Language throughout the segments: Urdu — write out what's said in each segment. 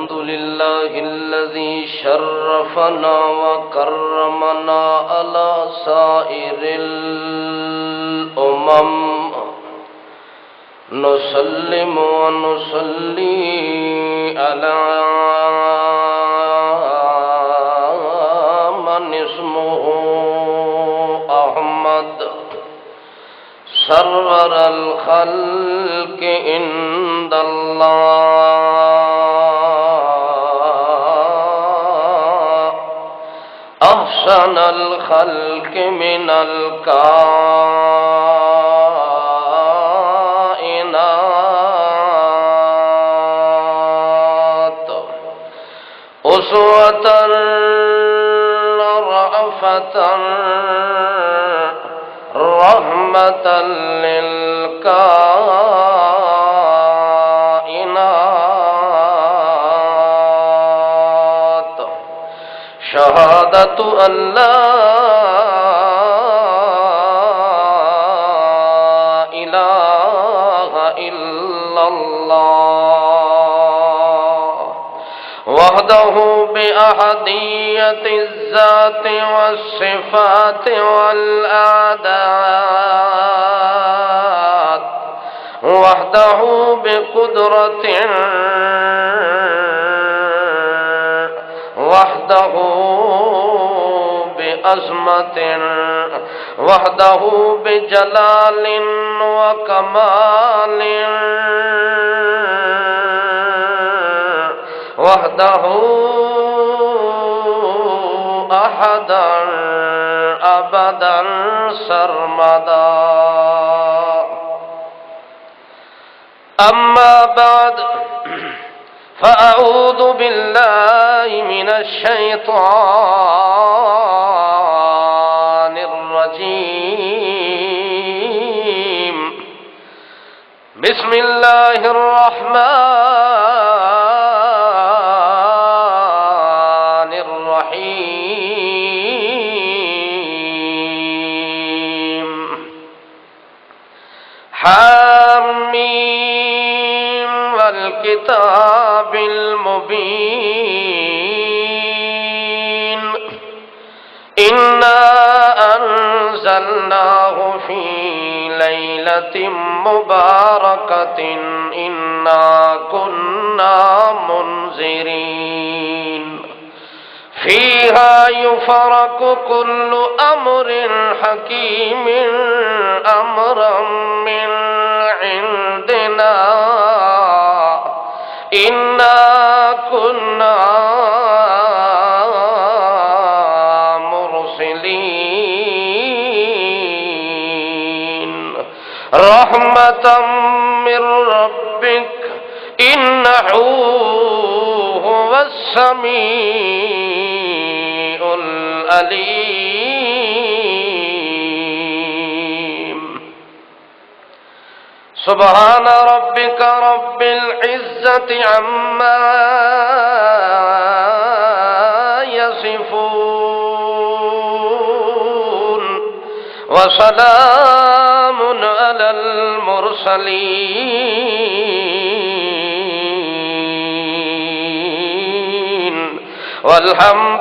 الحمد لله الذي شرفنا وكرمنا على سائر الأمم نسلم ونصلي على من اسمه أحمد سرور الخلق عند الله أحسن الخلق من الكائنات أسوة رأفة رحمة للكائنات شهادة أن لا إله إلا الله وحده بأحدية الذات والصفات والأعداد وحده بقدرة وحده بعظمة وحده بجلال وكمال وحده أحدا أبدا سرمدا أما بعد فأعوذ بالله من الشيطان الرجيم بسم الله الرحمن الرحيم حاميم والكتاب المبين إنا أنزلناه في ليلة مباركة إنا كنا منذرين فيها يفرق كل أمر حكيم أمرا من عندنا إنا كنا مرسلين رحمة من ربك إنه هو السميع العليم سبحان ربك رب العزة عما يصفون وسلام على المرسلين والحمد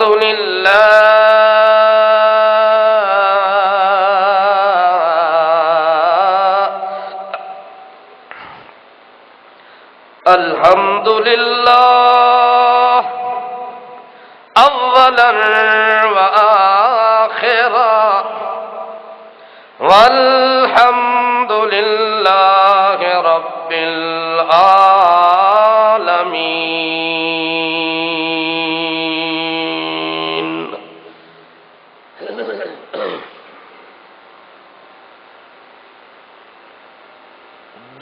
الحمد لله أولا وآخرا والحمد لله رب العالمين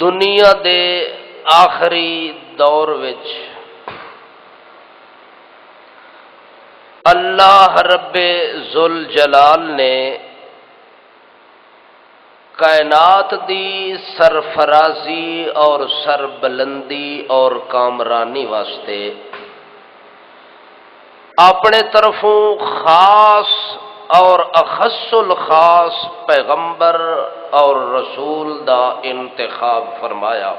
دنیا دے آخری دور وچ اللہ رب ذوالجلال نے کائنات دی سرفرازی اور سربلندی اور کامرانی واسطے اپنے طرفوں خاص اور اخص الخاص پیغمبر اور رسول دا انتخاب فرمایا۔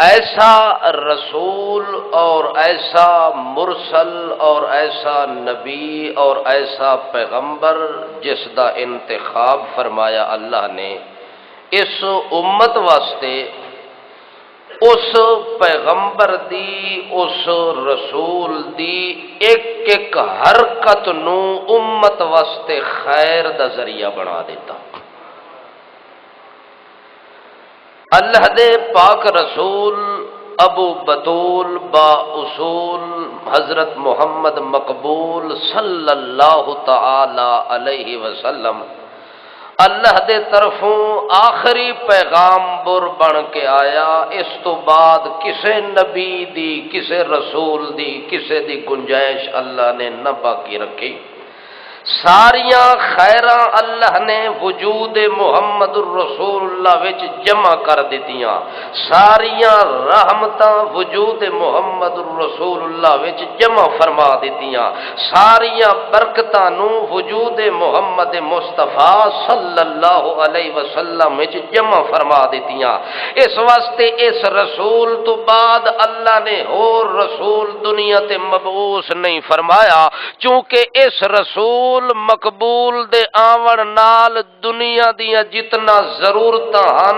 ایسا رسول اور ایسا مرسل اور ایسا نبی اور ایسا پیغمبر جس دا انتخاب فرمایا اللہ نے اس امت واسطے، اس پیغمبر دی، اس رسول دی ایک ایک حرکت نو امت واسطے خیر دا ذریعہ بنا دیتا۔ اللہ دے پاک رسول ابو بطول با اصول حضرت محمد مقبول صلی اللہ تعالی علیہ وسلم اللہ دے طرفوں آخری پیغام بر بن کے آیا۔ اس تو بعد کسے نبی دی، کسے رسول دی، کسے دی گنجائش اللہ نے نہ باقی رکھی۔ ساریاں خیراں اللہ نے وجود محمد الرسول اللہ وچ جمع کر دیتیاں، ساریاں رحمتاں وجود محمد الرسول اللہ وچ جمع فرما دیتیاں، ساریاں برکتاں نو وجود محمد مصطفیٰ صلی اللہ علیہ وسلم وچ جمع فرما دیتیاں۔ اس واسطے اس رسول تو بعد اللہ نے اور رسول دنیا تے مبعوث نہیں فرمایا، چونکہ اس رسول مقبول دے آون نال دنیا دیا جتنا ضرورتاں ہن،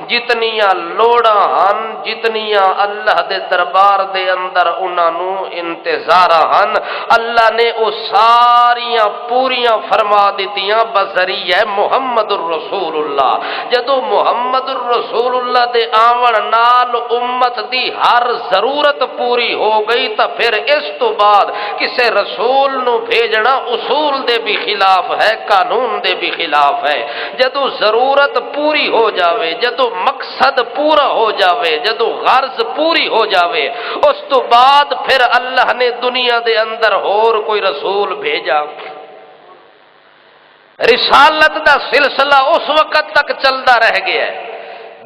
جتنیاں لوڑاں ہن، جتنیاں اللہ دے دربار دے اندر انہاں نو انتظار ہن، اللہ نے او ساریاں پوریاں فرما دتیاں بذریعہ محمد الرسول اللہ۔ جدو محمد الرسول اللہ دے آون نال امت دی ہر ضرورت پوری ہو گئی تا پھر اس تو بعد کسے رسول نو بھیجنا اصول دے بھی خلاف ہے، قانون دے بھی خلاف ہے۔ جدو ضرورت پوری ہو جاوے، جدو مقصد پورا ہو جاوے، جدو غرض پوری ہو جاوے، اس تو بعد پھر اللہ نے دنیا دے اندر اور کوئی رسول بھیجا۔ رسالت دا سلسلہ اس وقت تک چلتا رہ گیا ہے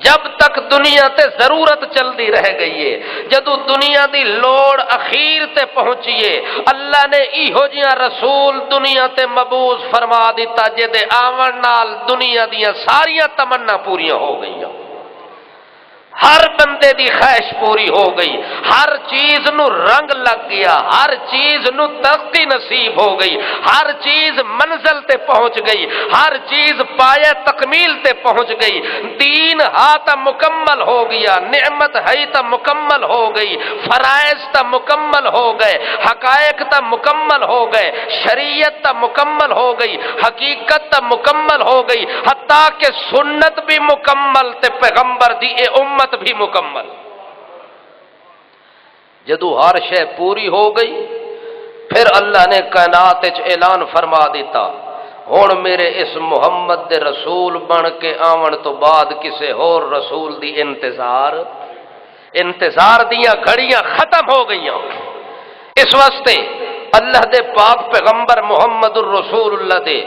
جب تک دنیا تے ضرورت چلتی رہ گئی ہے۔ جدو دنیا دی لوڑ اخیر تے پہنچیے، اللہ نے ایہو جیاں رسول دنیا تے مبعوث فرما دیتا جے دے آون نال دنیا دیاں ساریاں تمنا پوریاں ہو گئیاں، ہر بندے دی خواہش پوری ہو گئی، ہر چیز نو رنگ لگ گیا، ہر چیز نو ترقی نصیب ہو گئی، ہر چیز منزل تے پہنچ گئی، ہر چیز پایہ تکمیل تے پہنچ گئی۔ دین تا مکمل ہو گیا، نعمت ہے تا مکمل ہو گئی، فرائض تا مکمل ہو گئے، حقائق تا مکمل ہو گئے، شریعت تا مکمل ہو گئی، حقیقت تا مکمل ہو گئی، حتیٰ کہ سنت بھی مکمل تے پیغمبر دی اے امت بھی مکمل۔ جدو ہر شے پوری ہو گئی پھر اللہ نے کائنات وچ اعلان فرما دیتا، ہن میرے اس محمد دے رسول بن کے آون تو بعد کسے اور رسول دی انتظار دیاں گھڑیاں ختم ہو گئیاں۔ اس واسطے اللہ دے پاک پیغمبر محمد الرسول اللہ دے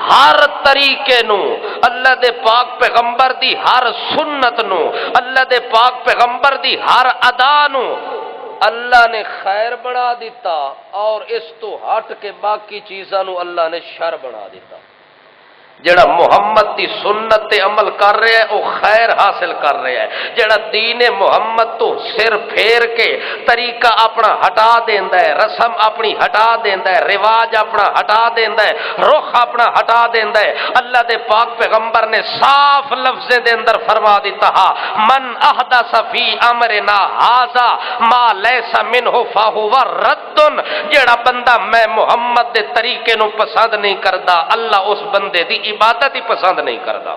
ہر طریقے نو، اللہ دے پاک پیغمبر دی ہر سنت نو، اللہ دے پاک پیغمبر دی ہر ادا نو اللہ نے خیر بنا دیتا، اور اس تو ہٹ کے باقی چیزاں نو اللہ نے شر بنا دیتا۔ جڑا محمد دی سنت تے عمل کر رہا ہے وہ خیر حاصل کر رہا ہے، جڑا دین محمد تو سر پھیر کے طریقہ اپنا ہٹا دیندا ہے، رسم اپنی ہٹا دیندا ہے، رواج اپنا ہٹا دیندا ہے، رخ اپنا ہٹا دیندا ہے۔ اللہ دے پاک پیغمبر نے صاف لفظیں دے اندر فرما دیتا ہے، من احدث فی امرنا ھذا ما لیس منہ فہو رد۔ جڑا بندہ میں محمد دے طریقے نو پسند نہیں کردا، اللہ اس بندے دی عبادت ہی پسند نہیں کرتا،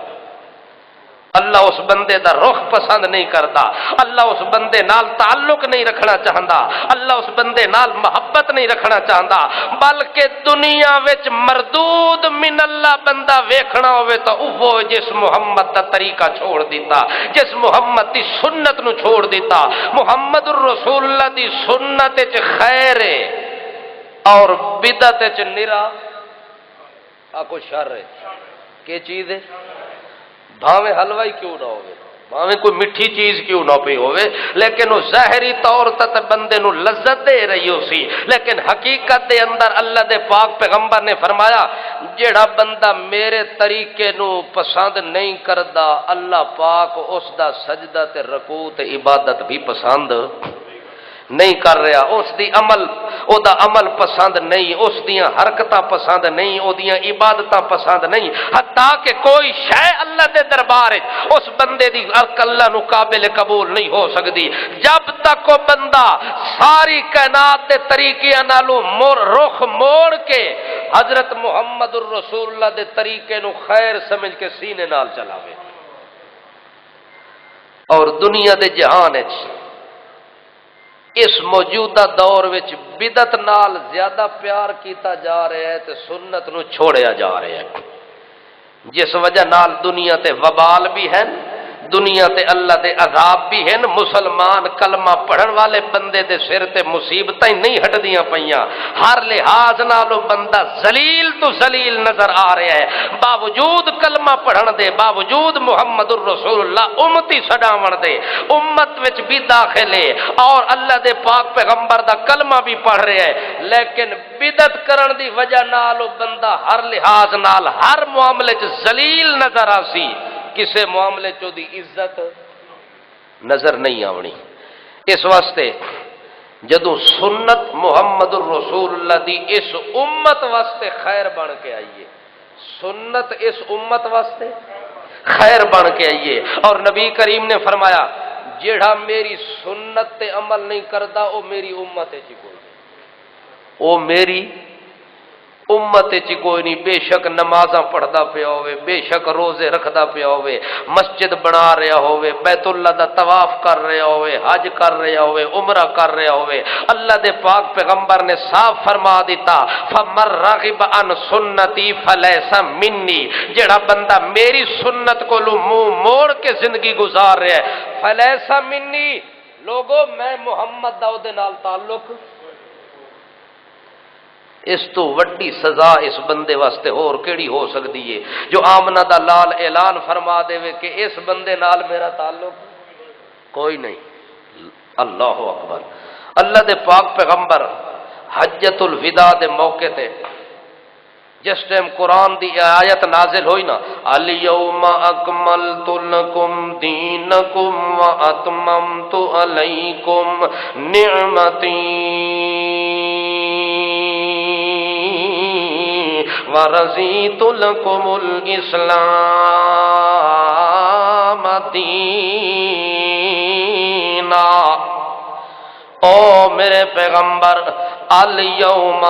اللہ اس بندے دا رخ پسند نہیں کرتا، اللہ اس بندے نال تعلق نہیں رکھنا چاہتا، اللہ اس بندے نال محبت نہیں رکھنا چاہتا، بلکہ دنیا وچ مردود من اللہ بندہ ویکھنا ہوئے تو وہ جس محمد دا طریقہ چھوڑ دیتا، جس محمد دی سنت نو چھوڑ دیتا۔ محمد الرسول اللہ دی سنت وچ خیر ہے اور بدعت وچ نرا کو شر ہے۔ کہ چیز ہے بھاویں حلوہ ہی کیوں نہ ہوئے، بھاویں کوئی میٹھی چیز کیوں نہ پی ہوئے، لیکن وہ ظاہری طور تے بندے نو لذت دے رہی ہو سی، لیکن حقیقت دے اندر اللہ دے پاک پیغمبر نے فرمایا جیڑا بندہ میرے طریقے نو پسند نہیں کردا، اللہ پاک اس دا سجدہ تے رکوع تے عبادت بھی پسند نہیں کر رہا، اس دی عمل او دا عمل پسند نہیں، اس دیاں حرکتاں پسند نہیں، او دیاں عبادتاں پسند نہیں، حتیٰ کہ کوئی شے اللہ دے دربار وچ اس بندے دی اللہ نو قابل قبول نہیں ہو سکتی جب تک وہ بندہ ساری کائنات دے طریقے نالوں رخ موڑ کے حضرت محمد الرسول اللہ دے طریقے نو خیر سمجھ کے سینے نال چلاوے۔ اور دنیا دے جہان وچ اس موجودہ دور وچ بدعت نال زیادہ پیار کیتا جا رہا ہے تے سنت نو چھوڑیا جا رہا ہے، جس وجہ نال دنیا تے وبال بھی ہیں، دنیا تے اللہ دے عذاب بھی ہیں، مسلمان کلمہ پڑھن والے بندے دے سر تے مصیبتیں نہیں ہٹدیاں پیاں، ہر لحاظ نالو بندہ ذلیل تو ذلیل نظر آ رہا ہے، باوجود کلمہ پڑھن دے، باوجود محمد الرسول اللہ امتی سڈاون دے، امت وچ بھی داخل ہے اور اللہ دے پاک پیغمبر دا کلمہ بھی پڑھ رہا ہے، لیکن بدعت کرن دی وجہ نالو بندہ ہر لحاظ نال ہر معاملے چ ذلیل نظر آسی، کسے معاملے چو دی عزت نظر نہیں آونی۔ اس واسطے جدوں سنت محمد الرسول اللہ دی اس امت واسطے خیر بن کے آئیے، سنت اس امت واسطے خیر بن کے آئیے، اور نبی کریم نے فرمایا جیڑا میری سنت تے عمل نہیں کردا او میری امت چ کوئی نہیں، او میری امت چ کوئی نہیں، بے شک نمازاں پڑھدا پیا ہوئے، بے شک روزے رکھدا پیا ہوئے، مسجد بنا رہا ہوئے، بیت اللہ دا طواف کر رہا ہوئے، حج کر رہا ہوئے، عمرہ کر رہا ہوئے، اللہ دے پاک پیغمبر نے صاف فرما دیتا فَمَن رَغِبَ عَن سُنَّتِي فَلَيْسَ مِنِّي، جڑا بندہ میری سنت کو منہ موڑ کے زندگی گزار رہا ہے فَلَيْسَ مِنِّي، لوگو میں محمد دا دے نال تعلق، اس تو وڈی سزا اس بندے واسطے اور کیڑی ہو سکتی ہے جو آمنہ دا لال اعلان فرما دے کہ اس بندے نال میرا تعلق کوئی نہیں۔ اللہ اکبر۔ اللہ دے پاک پیغمبر حجۃ الوداع دے موقع تے جس ٹائم قرآن دی آیت نازل ہوئی نا الیوم اکملت لکم دینکم واتممت علیکم نعمتی وَرَضِيتُ لَكُمُ الْإِسْلَامَ دِينًا، او میرے پیغمبر الیوم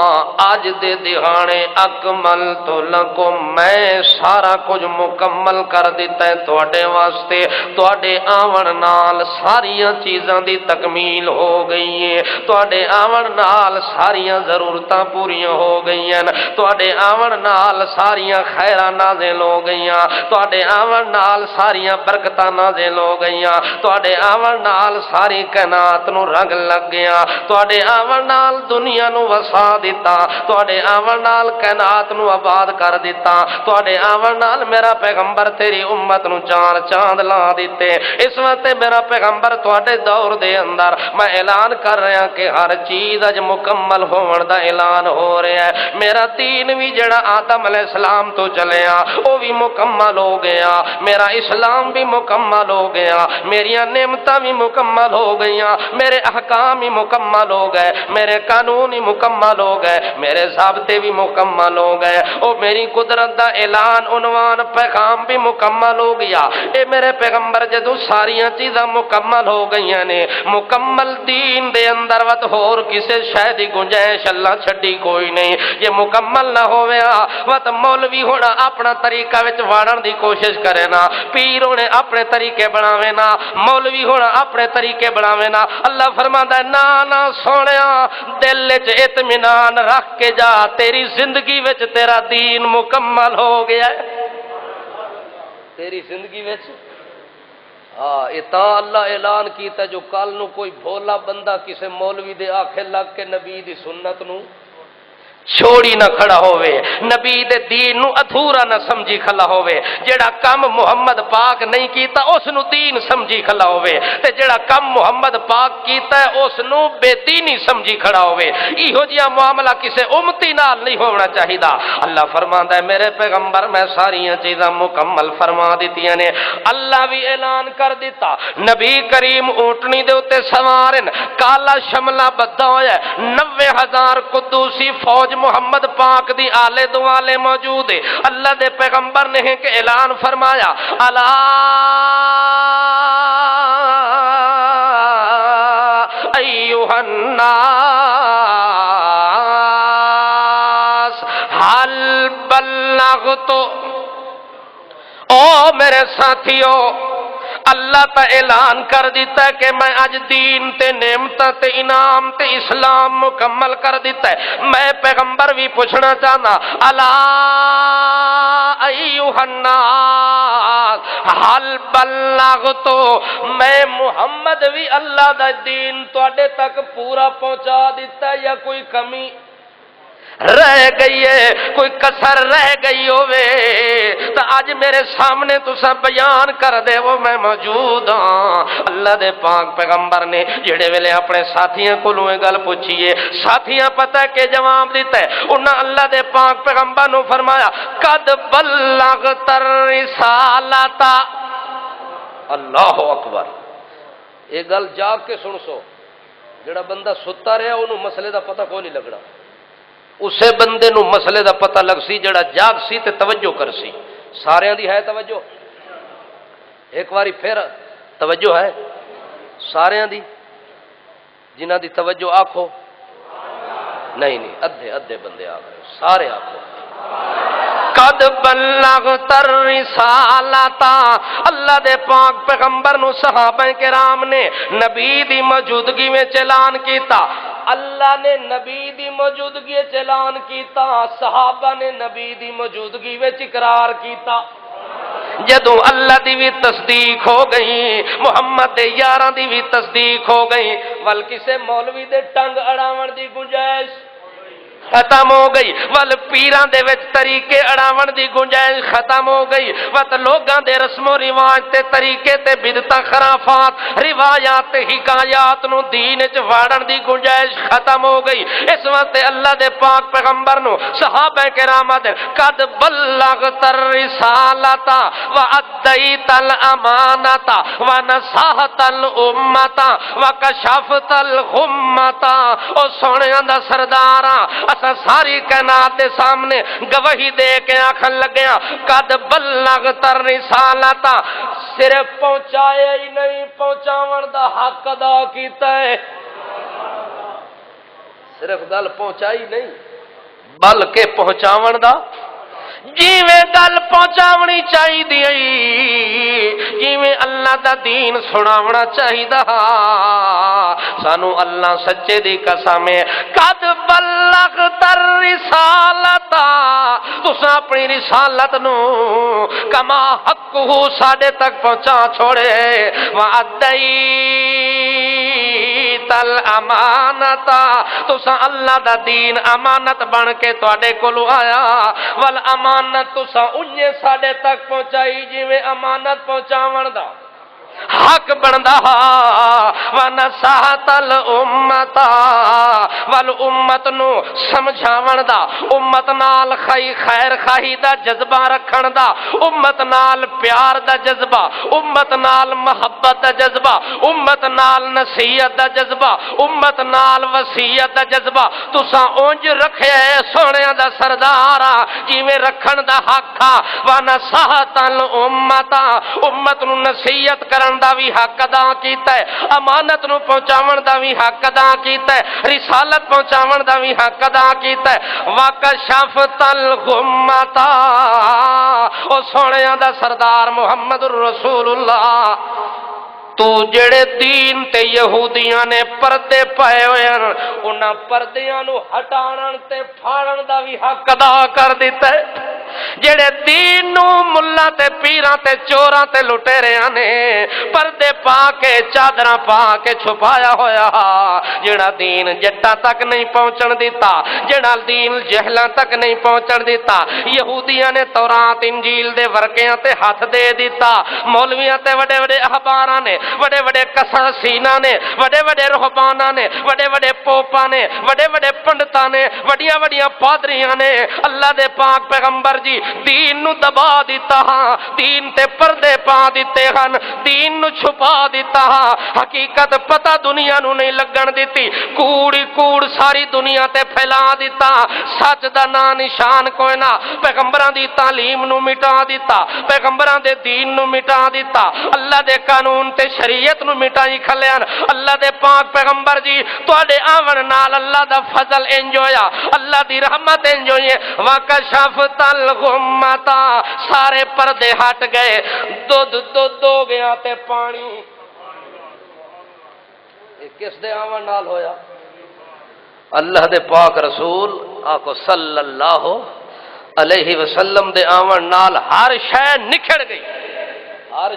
آج دے دہانے اکملت لکم میں سارا کچھ مکمل کر دیتا ہے تواڈے واسطے، تواڈے آون نال ساریاں چیزاں دی تکمیل ہو گئی ہے، تواڈے آون نال ساریاں ضرورتاں پوریاں ہو گئی ہیں، تواڈے آون نال ساریاں خیراں نازل ہو گئیاں، تواڈے آون نال ساریاں برکتاں نازل ہو گئیاں، تواڈے آون نال ساری کائنات نو رنگ لگ گیا، تواڈے آون نال دنیا نو وسا دیتا، تواڈے آون نال کائنات نو آباد کر دیتا، تواڈے آون نال میرا پیغمبر تیری امت نو چار چاند لا دیتے۔ اس وقت میرا پیغمبر تواڈے دور دے اندر میں اعلان کر رہا کہ ہر چیز اج مکمل ہون دا اعلان ہو رہا ہے، میرا دین بھی جڑا آدم علیہ السلام تو چلیا وہ بھی مکمل ہو گیا، میرا اسلام بھی مکمل ہو گیا، میریاں نعمتاں بھی مکمل ہو گئیاں، میرے احکام بھی مکمل ہو گئے، میرے قانون ہی مکمل ہو گئے، میرے ضابطے بھی مکمل ہو گئے، او میری قدرت دا اعلان عنوان پیغام بھی مکمل ہو گیا۔ اے میرے پیغمبر جدوں ساریاں چیزاں مکمل ہو گئیاں نے، مکمل دین دے اندر وت ہور کسے شے دی گنجائش اللہ چھڈی کوئی نہیں، یہ مکمل نہ ہویا وت مولوی ہونا اپنا طریقہ وچ واڑن دی کوشش کرے نا، پیر ہونے اپنے طریقے بناوے نا، مولوی ہونا اپنے طریقے بناوے نا، اللہ فرماندا ہے نا نا سونیا دل وچ اطمینان رکھ کے جا، تیری زندگی وچ تیرا دین مکمل ہو گیا ہے، تیری زندگی وچ اتا اللہ اعلان کیتا جو کل نو کوئی بھولا بندہ کسے مولوی دے آکھے لگ کے نبی دی سنت نو چھوڑی نہ کھڑا ہوئے، نبی دے دین نو ادھورا نہ سمجھی کھلا ہوئے، جڑا کم محمد پاک نہیں کیتا اس نو دین سمجھی کھلا ہوئے، تے جڑا کم محمد پاک کیتا ہے اس نو بے دینی سمجھی کھڑا ہوئے۔ ایہو جیا معاملہ کسے امتی نال نہیں ہونا چاہیدا۔ اللہ فرماندا ہے میرے پیغمبر میں ساریاں چیزاں مکمل فرما دتیاں نے۔ اللہ بھی اعلان کر دیتا، نبی کریم اونٹنی دے اوتے سوارن، کالا شملہ بدھا ہویا ہے، 90,000 قدوسی فوج محمد پاک دی آلے دوالے موجود ہے۔ اللہ دے پیغمبر نے کہ اعلان فرمایا، الا ایھا الناس حل بلغت، او میرے ساتھیو اللہ تا اعلان کر دیتا ہے کہ میں اج دین تے نعمت تے انعام تے اسلام مکمل کر دیتا ہے۔ میں پیغمبر بھی پوچھنا چاہنا، الا ایھا الناس حل بلغت، میں محمد بھی اللہ دا دین تواڈے تک پورا پہنچا دیتا ہے یا کوئی کمی رہ گئی ہے، کوئی کسر رہ گئی ہوئے تو آج میرے سامنے تسا بیان کر دے وہ میں موجود ہاں۔ اللہ دے پاک پیغمبر نے جڑے ویلے اپنے ساتھیاں کولوں یہ گل پوچھیے، ساتھیاں پتہ کہ جواب دیتا ہے، انہاں اللہ دے پاک پیغمبر نو فرمایا قد بلغت الرسالۃ۔ اللہ اکبر، یہ گل جاگ کے سن سو، جڑا بندہ ستا رہا انہوں مسئلے دا پتہ کوئی نہیں لگنا، اسے بندے نو مسئلے دا پتہ لگ سی جڑا جاگ سی تے توجہ کر سی۔ سارے دی ہے توجہ؟ ایک باری پھر توجہ ہے سارے دی؟ جنہ دی توجہ آکھو نہیں ادھے بندے آ گئے، سارے آکھو قد بلغت الرسالۃ۔ اللہ دے پاک پیغمبر نو صحابہ کرام نے نبی دی موجودگی میں اعلان کیتا، اللہ نے نبی دی موجودگی اعلان کیتا، صحابہ نے نبی دی موجودگی وچ اقرار کیتا۔ جدوں اللہ دی بھی تصدیق ہو گئی، محمد دے یاراں دی بھی تصدیق ہو گئی، ول کسے مولوی دے ٹنگ اڑاون دی گنجائش ختم ہو گئی، ول پیراں دے وچ طریقے اڑاون دی گنجائش ختم ہو گئی، وت لوگاں دے رسم و رواج تے طریقے تے بدعتاں خرافات روایات تے حکایات نو دین وچ واڑن دی گنجائش ختم ہو گئی۔ اس واسطے اللہ دے پاک پیغمبر نو صحابہ کرام دے قد بلغت الرسالۃ وادیت الامانۃ ونصحت الامۃ وکشفت الغمۃ۔ او سونیاں دا سرداراں اسا ساری کائنات دے سامنے گواہی دے کے آکھن لگیا قد بلغت الرسالۃ، صرف پہنچایا ہی نہیں پہنچاون دا حق ادا کیتا ہے۔ صرف گل پہنچائی نہیں بلکہ پہنچاون دا جیویں گل پہنچاونی چاہیے، جیویں اللہ دا دین سناونا چاہیدا، سانو اللہ سچے دی قسم ہے قد بلغت الرسالۃ، تساں اپنی رسالت نو کما حق ہو ساڈے تک پہنچا چھوڑے، وادیت الامانۃ، تساں اللہ دا دین امانت بن کے تواڈے کولوں آیا، ول امانت تساں انجے ساڈے تک پہنچائی جویں امانت پہنچاون دا حق بندا، ونصحت الامۃ، ول امت نو سمجھاون دا، امت نال خیر خواہی دا جذبہ رکھن دا، امت نال پیار دا جذبہ، امت نال محبت دا جذبہ، امت نال نصیحت دا جذبہ، امت نال وصیت دا جذبہ تساں اونج رکھیا ہے سونیاں دا سردار جویں رکھن دا حق آ، ونصحت الامۃ، امت نو نصیحت کرن دا بھی حق ادا کیتا ہے، امانت نو پہنچاون دا بھی حق ادا کیتا ہے، رسالت پہنچاون دا بھی حق ادا کیتا ہے، وکشفت الغمۃ، او سونیاں دا سردار محمد الرسول اللہ تو جڑے دین تے یہودیاں نے پردے پائے ہوئے ہیں انہاں پردیاں نو ہٹاڑن تے پھاڑن دا بھی حق ادا کر دیتا ہے۔ جڑے دین نو ملہ تے پیراں تے چوراں تے لٹیریاں نے پردے پا کے چادراں پا کے چھپایا ہویا، جڑا دین جٹاں تک نہیں پہنچن دیتا، جڑا دین جہلاں تک نہیں پہنچن دیتا، یہودیاں نے تورات انجیل دے ورقیاں تے ہاتھ دے دیتا، مولویاں تے وڈے وڈے احباراں نے، وڈے وڈے قساسیناں نے، وڈے وڈے رہباناں نے، وڈے وڈے پوپاں نے، وڈے وڈے پنڈتاں نے، وڈیاں وڈیاں پادریاں نے اللہ دے پاک پیغمبر جی دین نو دبا دیتا ہاں، دین تے پردے پا دیتے ہن، دین نو چھپا دیتا ہاں، حقیقت پتہ دنیا نو نہیں لگن دیتی، کوڑی کوڑ ساری دنیا تے پھیلا دیتا، سچ دا نا نشان کوئی نہ، پیغمبراں دی تعلیم نو مٹا دیتا، پیغمبراں دے دین نو مٹا دیتا، اللہ دے قانون تے شریعت نو مٹائی کھلیان۔ اللہ دے پاک پیغمبر جی تواڈے آون نال اللہ دا فضل انج ہویا، اللہ دی رحمت انج ہوئی، وَكَشَفْتَ الْغُمَّةَ سارے پردے ہٹ گئے، دودھ ہو گیا تے پانی۔ کس دے آون نال ہویا؟ اللہ دے پاک رسول آکو صلی اللہ علیہ وسلم دے آون نال ہر شے نکھڑ گئی، ہر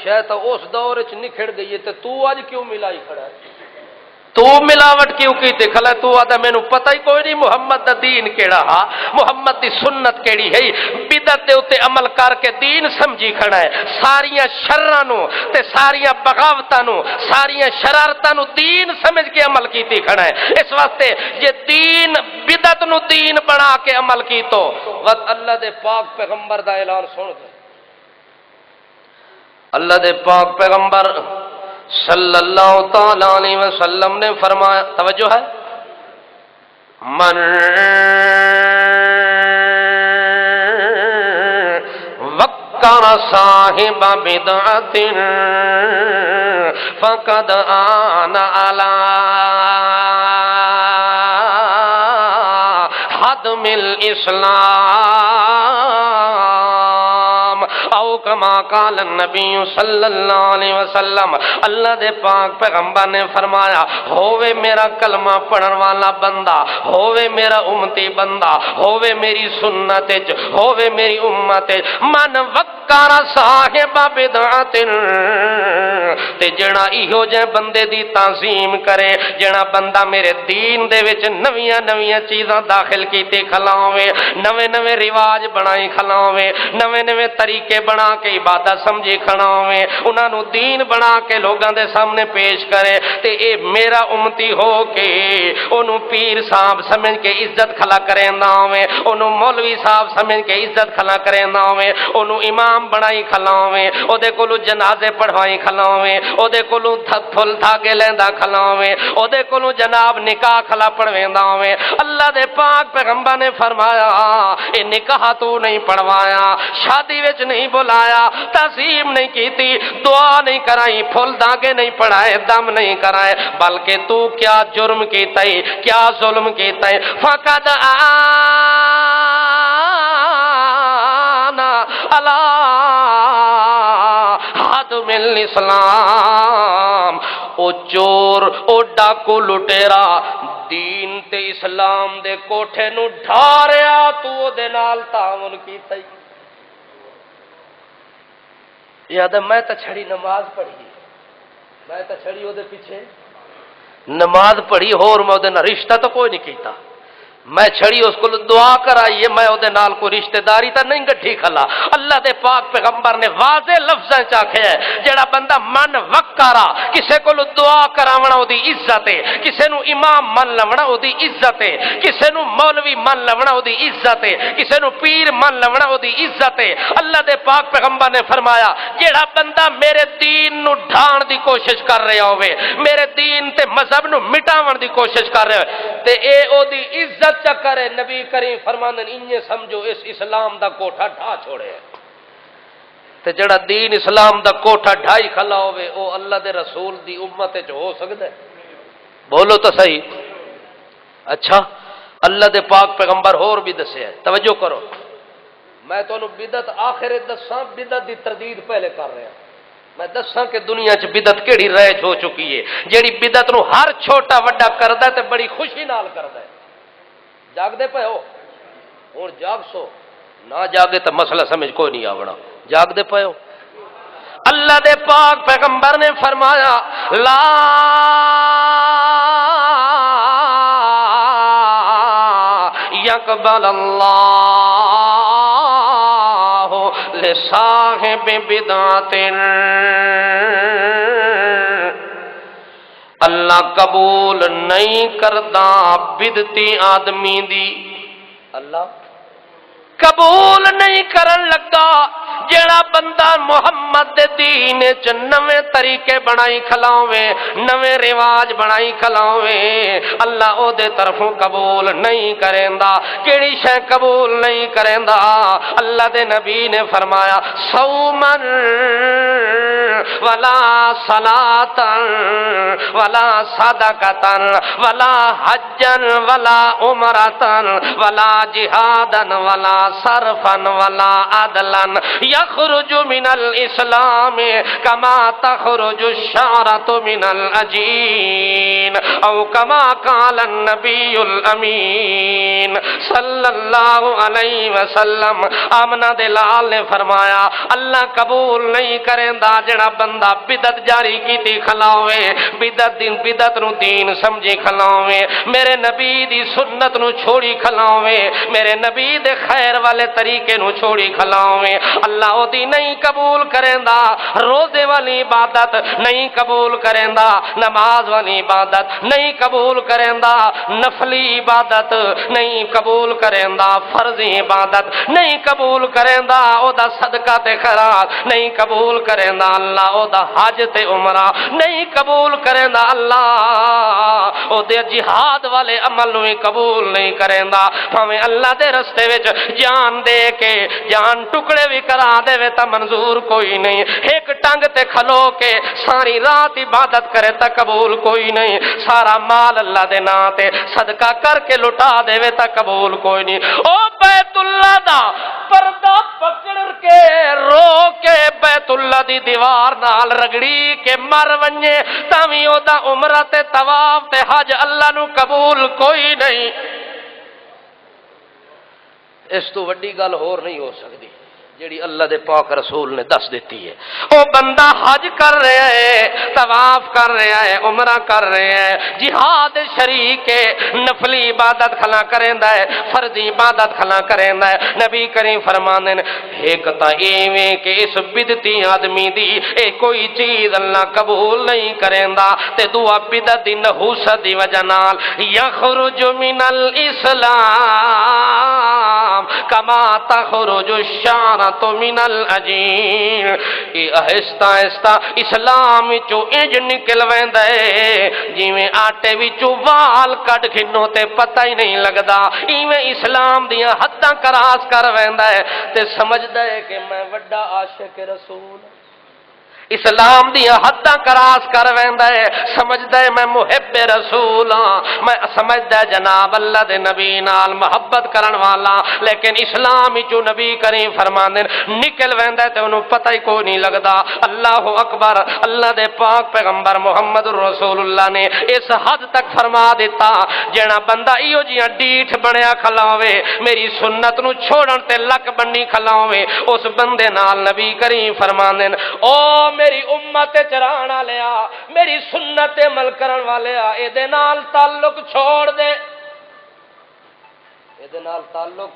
شے تو اس دور وچ نکھڑ گئی ہے، تے تو اج کیوں ملائی کھڑا ہے؟ تو ملاوٹ کیوں کیتے کھلا؟ تو آدھا میں نو پتہ ہی کوئی نہیں محمد دا دین کیڑا ہا، محمد دی سنت کیڑی ہے، بدعت دے اوتے عمل کر کے دین سمجھی کھڑا ہے، ساریاں شرراں نو تے ساریاں بغاوتاں نو ساریاں شرارتاں نو دین سمجھ کے عمل کیتی کھڑا ہے۔ اس واسطے یہ دین بدعت نو دین بنا کے عمل کیتو وقت اللہ دے پاک پیغمبر دا اعلان سن دے، اللہ دے پاک پیغمبر صلی اللہ تعالی علیہ وسلم نے فرمایا، توجہ ہے، من وقر صاحب بدعت فقد آن علی حدم الاسلام او کما قال النبی صلی اللہ علیہ وسلم۔ اللہ دے پاک پیغمبر نے فرمایا، ہووے میرا کلمہ پڑھن والا بندہ، ہووے میرا امتی بندہ، ہووے میری سنت وچ، ہووے میری امت وچ، من وقار صاحب بدعت تے جڑا ایہو جے بندے دی تعظیم کرے، جڑا بندہ میرے دین دے وچ نویاں نویاں چیزاں داخل کیتے کھلاوے، نویں نویں رواج بنائی کھلاوے، نویں نویں طریقے بنا کے عبادت سمجھی کھلاوے، انہاں نو دین بنا کے لوگاں دے سامنے پیش کرے، تے اے میرا امتی ہو کے اونوں پیر صاحب سمجھ کے عزت کھلا کریندا ہوے، اونوں مولوی صاحب سمجھ کے عزت کھلا کریندا ہوے، اونوں امام بنائی کھلاوے، او دے کولوں جنازے پڑھوائی کھلاوے، او دے کولوں پھل دھاگے لیندا کھلاوے، او دے کولوں جناب نکاح کھلا پڑھویندا ہوے۔ اللہ دے پاک پیغمبر نے فرمایا، اے نکاح تو نہیں پڑھوایا، شادی وچ نہیں بلایا، تعظیم نہیں کیتی، دعا نہیں کرائی، پھل دھاگے نہیں پڑھائے، دم نہیں کرائے، بلکہ تو کیا جرم کیتا ہے، کیا ظلم کیتا ہے، فقد آنا علی حدم الاسلام۔ او چور، او ڈاکو لٹیرا دین تے اسلام دے کوٹھے نو ڈھاریا، تو او دے نال تعاون کیتا ہی۔ یاد ہے میں تا چھڑی نماز پڑھی، میں تا چھڑی او دے پیچھے نماز پڑھی، اور میں او دے نال رشتہ تو کوئی نہیں کیتا، میں چھڑی اس کو دعا کرائیے، میں او دے نال کوئی رشتہ داری تا نہیں گٹھی کھلا۔ اللہ دے پاک پیغمبر نے واضح لفظاں چ آکھیا ہے، جڑا بندہ من وقارا، کسے کو دعا کراونا او دی عزت ہے، کسے نو امام من لونا او دی عزت ہے، کسے نو مولوی من لونا او دی عزت ہے، کسے نو پیر من لونا او دی عزت ہے۔ اللہ دے پاک پیغمبر نے فرمایا، جڑا بندہ میرے دین نو ڈھان دی کوشش کر رہا ہوئے، میرے دین تے مذہب نو مٹاون دی کوشش کر رہا ہوئے، تے اے او دی عزت چکر ہے۔ نبی کریم فرماندن انجے سمجھو اس اسلام دا کوٹھا ڈھا چھوڑے، تے جڑا دین اسلام دا کوٹھا ڈھائی کھلا ہوئے او اللہ دے رسول دی امت وچ ہو سکدا ہے؟ بولو تو صحیح۔ اچھا اللہ دے پاک پیغمبر اور بھی دسیا ہے، توجہ کرو، میں تو بدعت آخر دساں، بدعت دی تردید پہلے کر رہا ہوں۔ میں دساں کہ دنیا چ بدعت کیڑی رائج ہو چکی ہے، جیڑی بدعت نو ہر چھوٹا وڈا کردا تے بڑی خوشی نال کردا ہے۔ جاگ دے پے ہو؟ ہن جاگ سو، نہ جاگے تو مسئلہ سمجھ کوئی نہیں آونا۔ جاگ دے پے ہو؟ اللہ دے پاک پیغمبر نے فرمایا لا یقبل اللہ لصاحب بدعت، اللہ قبول نہیں کردا بدعتی آدمی دی، اللہ قبول نہیں کرن لگا جیڑا بندہ محمد دے دین چ نویں طریقے بنائی کھلاوے، نویں رواج بنائی کھلاوے، اللہ او دے طرفوں قبول نہیں کریندا۔ کیڑی شے قبول نہیں کریندا؟ اللہ دے نبی نے فرمایا صومن ولا صلاتن ولا صدقتن ولا حجن ولا عمرتن ولا جہادن ولا صرفن ولا عدلن یخرج من الاسلام کما تخرج الشعرۃ من العجین او کما قال النبی الامین صلی اللہ علیہ وسلم۔ آمنہ دے لال نے فرمایا اللہ قبول نہیں کریندا جڑا بندہ بدعت جاری کیتی کھلاوے، بدعت نو دین سمجھی کھلاوے، میرے نبی دی سنت نو چھوڑی کھلاوے، میرے نبی دے خیر والے طریقے نو چھوڑی کھلاوے، اللہ او دی نہیں قبول کریندا۔ روزے والی عبادت نہیں قبول کریندا، نماز والی عبادت نہیں قبول کریندا، نفلی عبادت نہیں قبول کریندا، فرضی عبادت نہیں قبول کریندا، او دا صدقہ تے خیرات نہیں قبول کریندا، اللہ او دا حج تے عمرہ نہیں قبول کریندا، اللہ او دے جہاد والے عمل نو قبول نہیں کریندا۔ بھاویں اللہ دے رستے وچ جان دے کے جان ٹکڑے بھی کرا دے وے تا منظور کوئی نہیں، ایک ٹنگ تے کھلو کے ساری رات عبادت کرے تا قبول کوئی نہیں، سارا مال اللہ دے نام تے صدقہ کر کے لٹا دے وے تا قبول کوئی نہیں۔ او بیت اللہ دا پردہ پکڑ کے رو کے بیت اللہ دی دیوار نال رگڑی کے مر ونجے تاویں او دا عمرہ تے طواف تے حج اللہ نو قبول کوئی نہیں۔ اس تو وڈی گل ہور نہیں ہو سکتی جیڑی اللہ دے پاک رسول نے دس دیتی ہے۔ او بندہ حج کر رہا ہے، طواف کر رہا ہے، عمرہ کر رہا ہے، جہاد شریک ہے، نفلی عبادت کھلا کریندا ہے، فرضی عبادت کھلا کریندا ہے۔ نبی کریم فرماندے نے ایک تا ایویں کہ اس بدعتی آدمی دی اے کوئی چیز اللہ قبول نہیں کریندا، تے دعا بدعت دی نحوست دی وجہ نال یخرج من الاسلام کما تخرج الشعرۃ من العجین۔ یہ آہستہ آہستہ اسلام وچوں انج نکل ویندا ہے جویں آٹے وچوں وال کڈ کھنو تے پتہ ہی نہیں لگدا، ایویں اسلام دیاں حداں کراس کر ویندا ہے تے سمجھدا ہے کہ میں وڈا عاشق رسول، اسلام دیا حداں کراس کر ویندا ہے، سمجھدا ہے میں محب رسول ہاں، میں سمجھدا ہے جناب اللہ دے نبی نال محبت کرن والا، لیکن اسلام وچوں نبی کریم فرماندے نکل ویندا ہے تے انہوں پتہ ہی کوئی نہیں لگدا۔ اللہ اکبر، اللہ دے پاک پیغمبر محمد رسول اللہ نے اس حد تک فرما دیتا جیڑا بندہ ایو جیاں ڈیٹھ بنیا کھلاوے، میری سنت نو چھوڑن تے لک بنی کھلاوے، اس بندے نال نبی کریم فرماندے او میری امت چران والیا، میری سنت عمل کرن والیا، اے دے نال تعلق چھوڑ دے، اے دے نال تعلق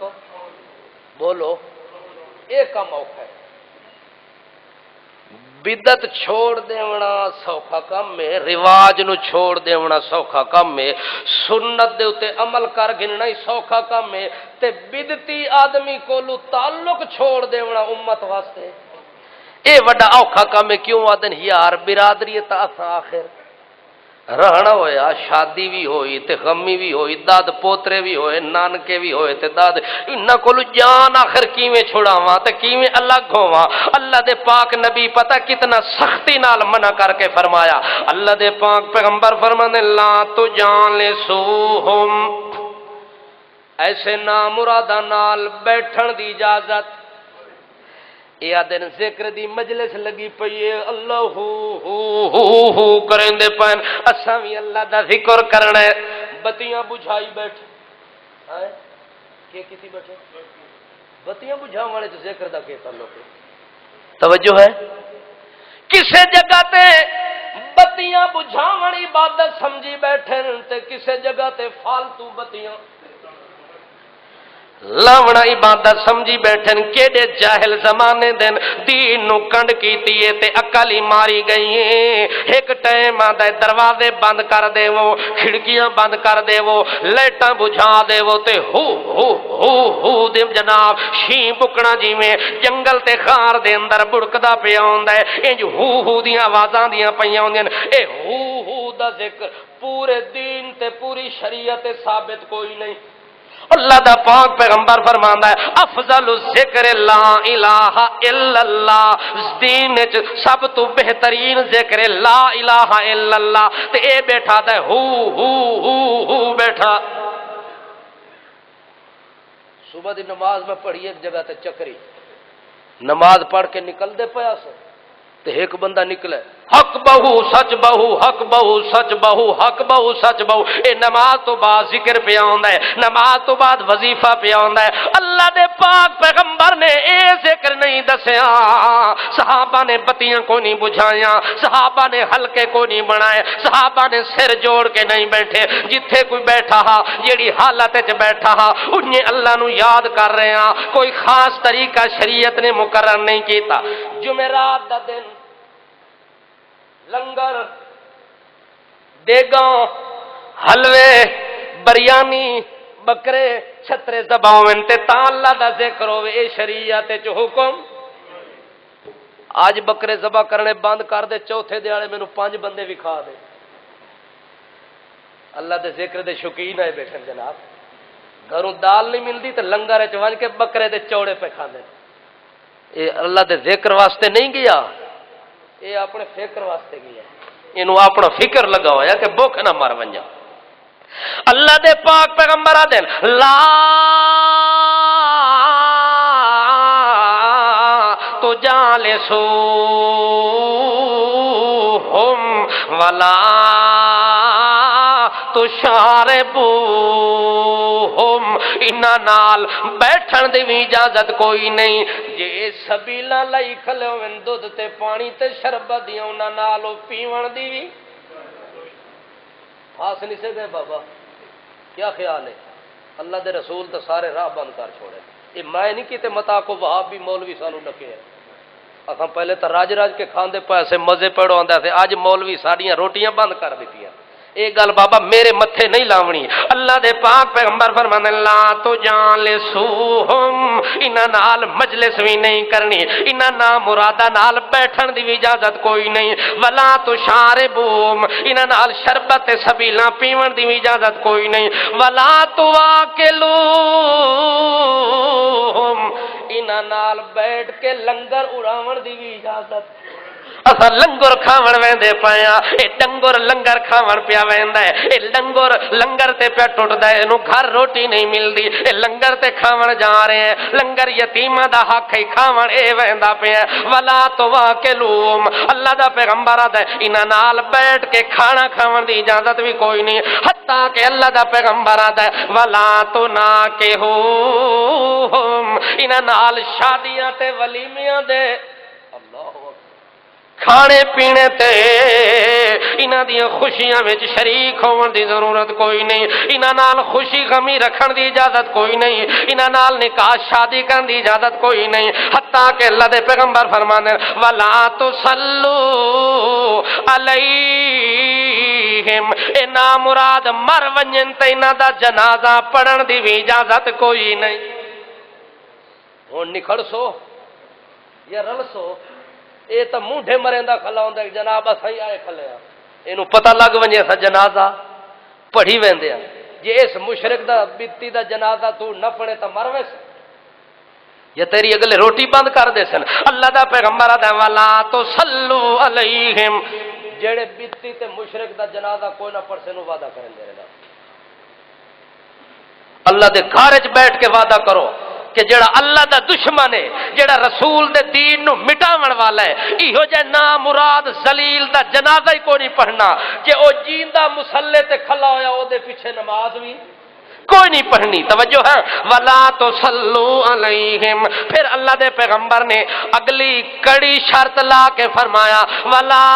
بولو، اے کم اوکھا ہے۔ بدعت چھوڑ دیونا سوکھا کم ہے، رواج نو چھوڑ دیونا سوکھا کم ہے، سنت دے اتے عمل کر گننا ہی سوکھا کم ہے، تے بدعتی آدمی کولو تعلق چھوڑ دیونا امت واسطے اے وڈا اوکھا کام ہے۔ کیوں آدن یار برادری تا آخر رہنا ہویا، شادی بھی ہوئی تے غمی بھی ہوئی، داد پوترے بھی ہوئے، نانکے بھی ہوئے تے داد انہاں کولو جان آخر کیویں چھڑاواں تے کیویں الگ ہوواں۔ اللہ دے پاک نبی پتہ کتنا سختی نال منع کر کے فرمایا، اللہ دے پاک پیغمبر فرمانے لا تجالسوہم، ایسے نامراداں نال بیٹھن دی اجازت یہ دن ذکر دی مجلس لگی پئی ہے، اللہ ہو کرندے پن، اساں وی اللہ دا ذکر کرنا ہے، بتیاں بجھائی بیٹھے ہیں کہ کسی بیٹھے بتیاں بجھاون والے تو ذکر دا کی تعلق ہے؟ توجہ ہے؟ کسے جگہ تے بتیاں بجھاون عبادت سمجھی بیٹھے تے کسے جگہ تے فالتو بتیاں لاونا عبادت سمجھی بیٹھن، کیڑے جاہل زمانے دن دین نو کنڈ کیتی ہے تے عقل ہی ماری گئی ہے۔ ایک ٹائم آندا ہے دروازے بند کر دے وہ، کھڑکیاں بند کر دے وہ، لائٹاں بجھا دے وہ تے ہو دے جناب شیں بکنا جویں جنگل تے خار دے اندر بڑکدا پیا ہوندا ہے، انج ہو دیاں آوازاں دیاں پیاں ہوندیاں، اے ہو دا ذکر پورے دین تے پوری شریعت تے ثابت کوئی نہیں۔ اللہ دا پاک پیغمبر فرماندا ہے افضل الذکر لا الہ الا اللہ، دین وچ سب تو بہترین ذکر لا الہ الا اللہ، تے اے بیٹھا تے ہو بیٹھا۔ صبح دی نماز میں پڑھی ایک جگہ تے چکری، نماز پڑھ کے نکل دے پیا سے تے ایک بندہ نکلے حق بہو سچ بہو حق بہو سچ بہو حق بہو سچ بہو، اے نماز تو بعد ذکر پہ آندا ہے، نماز تو بعد وظیفہ پہ آندا ہے۔ اللہ دے پاک پیغمبر نے اے ذکر نہیں دسیا، صحابہ نے بتیاں کو نہیں بجھائیاں، صحابہ نے حلقے کو نہیں بنائے، صحابہ نے سر جوڑ کے نہیں بیٹھے، جتھے کوئی بیٹھا ہا جیڑی حالت وچ بیٹھا ہا انہیں اللہ نو یاد کر رہے ہاں، کوئی خاص طریقہ شریعت نے مقرر نہیں کیتا۔ جمعرات دا دن لنگر دیگاں حلوے بریانی بکرے چھترے ذبحاون تے تاں اللہ دا ذکر ہوے، اے شریعت وچ حکم۔ آج بکرے ذبح کرنے بند کر دے، چوتھے دیہاڑے مینوں 5 بندے وکھا دے، اللہ دے ذکر دے شوقین ہے بیٹھے جناب، گھروں دال نہیں ملدی تے لنگر وچ ونج کے بکرے دے چوڑے پہ کھاندے، اے اللہ دے ذکر واسطے نہیں گیا، یہ اپنے فکر واسطے گیا، اینو اپنا فکر لگا ہوا کہ بھوک نہ مر ونجا۔ اللہ دے پاک پیغمبر آدن لا تجالسوہم ولا تشاربوہم، انہاں نال بیٹھن دی بھی اجازت کوئی نہیں، جے سبیلاں لئی کھلے ہوئن دودھ تے پانی تے شربت دیاں انہاں نال پیون دی بھی خاص نہیں سے گئے۔ بابا کیا خیال ہے؟ اللہ دے رسول تو سارے راہ بند کر چھوڑے، یہ میں نہیں کیتے متا کو وہاب بھی مولوی سانو ڈکے ہے، اکھاں پہلے تو راج کے کھاندے پیسے مزے پیڑو آندا تھے، اج مولوی ساڈیاں روٹیاں بند کر دیتیاں۔ اے گل بابا میرے متھے نہیں لاونی، اللہ دے پاک پیغمبر فرماندے لا تجالسوہم، انہاں نال مجلس بھی نہیں کرنی، انہاں نام مرادہ نال بیٹھن دی بھی اجازت کوئی نہیں، ولا تشاربوہم، انہاں نال شربت تے سبیلاں پیون دی بھی اجازت کوئی نہیں، ولا تواکلوہم، انہاں نال بیٹھ کے لنگر اڑاون دی بھی اجازت۔ اسا لنگر کھاون ویندے پیا، اے ڈنگر لنگر کھاون پیا ویندا ہے، اے ڈنگر لنگر تے پیا ٹٹدا ہے، اینو گھر روٹی نہیں ملدی، اے لنگر تے کھاون جا رہے ہیں، لنگر یتیماں دا حق ہے کھاون اے ویندا پیا۔ ولا تواکلوم، اللہ دا پیغمبر آدا ہے انہاں نال بیٹھ کے کھانا کھاون دی اجازت بھی کوئی نہیں، حتیٰ کہ اللہ دا پیغمبر آدا ہے ولا تناکحوہم، انہاں نال شادیاں تے ولیمیاں دے کھانے پینے تے انہاں دیاں خوشیاں وچ شریک ہون دی ضرورت کوئی نہیں، انہاں نال خوشی غمی رکھن دی اجازت کوئی نہیں، انہاں نال نکاح شادی کرن دی اجازت کوئی نہیں، حتیٰ کہ اللہ دے پیغمبر فرمانے ولا تصلوا علیہم، اے نامراد مر ونجن تے انہاں دا جنازہ پڑھن دی بھی اجازت کوئی نہیں۔ ہن نکھڑ سو یا رل سو، اے تا مونڈے مریندا کھلا ہوندا جناب اساں آئے کھلے ہاں، اینو پتہ لگ ونجے اساں جنازہ پڑھی ویندے ہاں، جے اس مشرک دا بیتی دا جنازہ تو نہ پڑھے تا مر ویس یا تیری اگلے روٹی بند کر دے سن۔ اللہ دا پیغمبر آدا ولا تصلوا علیہم، جڑے بیتی تے مشرک دا جنازہ کوئی نہ پڑھ سنو وعدہ کرن دے رہا، اللہ دے گھر وچ بیٹھ کے وعدہ کرو کہ جڑا اللہ دا دشمن ہے، جڑا رسول دے دین نو مٹاون والا ہے، ایہو جے نامراد ذلیل دا جنازہ ہی کوئی نہیں پڑھنا کہ او جیندہ مصلی تے کھلا ہویا او دے پیچھے نماز بھی کوئی نہیں پڑھنی۔ توجہ ہے، وَلَا تُصَلُّوا عَلَيْهِمْ۔ پھر اللہ دے پیغمبر نے اگلی کڑی شرط لا کے فرمایا وَلَا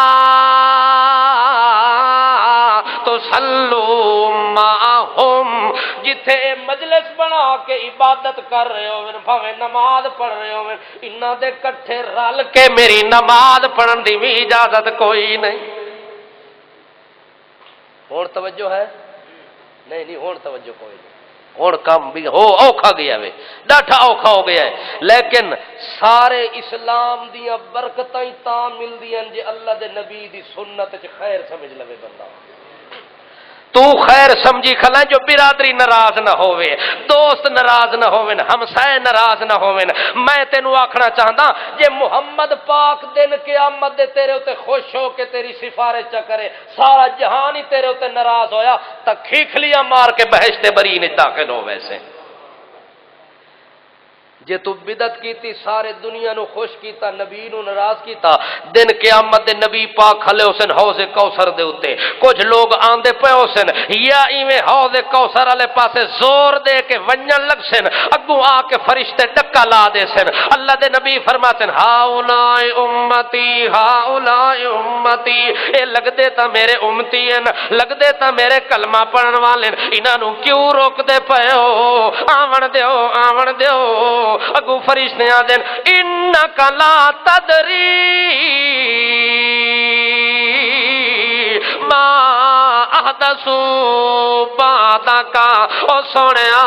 تُصَلُّوا مَعَهُمْ، جتھے مجلس بنا کے عبادت کر رہے ہو بھاویں نماز پڑھ رہے ہو انہاں دے کٹھے رل کے میری نماز پڑھن دی بھی اجازت کوئی نہیں۔ اور توجہ ہے نہیں ہون توجہ کوئی نہیں، ہون کام بھی ہو اوکھا گیا ہے، ڈاٹا اوکھا ہو گیا ہے، لیکن سارے اسلام دیاں برکتاں ہی تاں ملدیاں جے اللہ دے نبی دی سنت وچ خیر سمجھ لوے بندہ۔ تو خیر سمجھی کھلا جو برادری ناراض نہ ہوئے، دوست ناراض نہ ہوئے، ہمسائے ناراض نہ ہوئے۔ میں تینوں آکھنا چاہتا جے محمد پاک دن قیامت دے تیرے اتے خوش ہو کے تیری سفارش چا کرے، سارا جہان ہی تیرے اتے ناراض ہویا تا کھیکھلیاں مار کے بہشت بری نے داخل ہو ویسے۔ جے تو بدعت کیتی سارے دنیا نو خوش کیتا، نبی نو ناراض کیتا، دن قیامت دے نبی پاک کھلے حسن حوض کوثر دے اتے کچھ لوگ آندے پے حسن یا ایویں حوض کوثر والے پاسے زور دے کے ونجن لگ سن، اگوں آ کے فرشتے ڈکا لا دے سن۔ اللہ دے نبی فرماتے ہیں ہاؤلاء امتی ہاؤلاء امتی، اے لگ دے تا میرے امتی ہیں، لگ دے تا میرے کلمہ پڑھن والے، انہاں نو کیوں روک دے پے ہو؟ آون دیو آون دیو۔ اگو فرشتے آدن انکا لا تدری ما احدثو بعدکا، او سونیا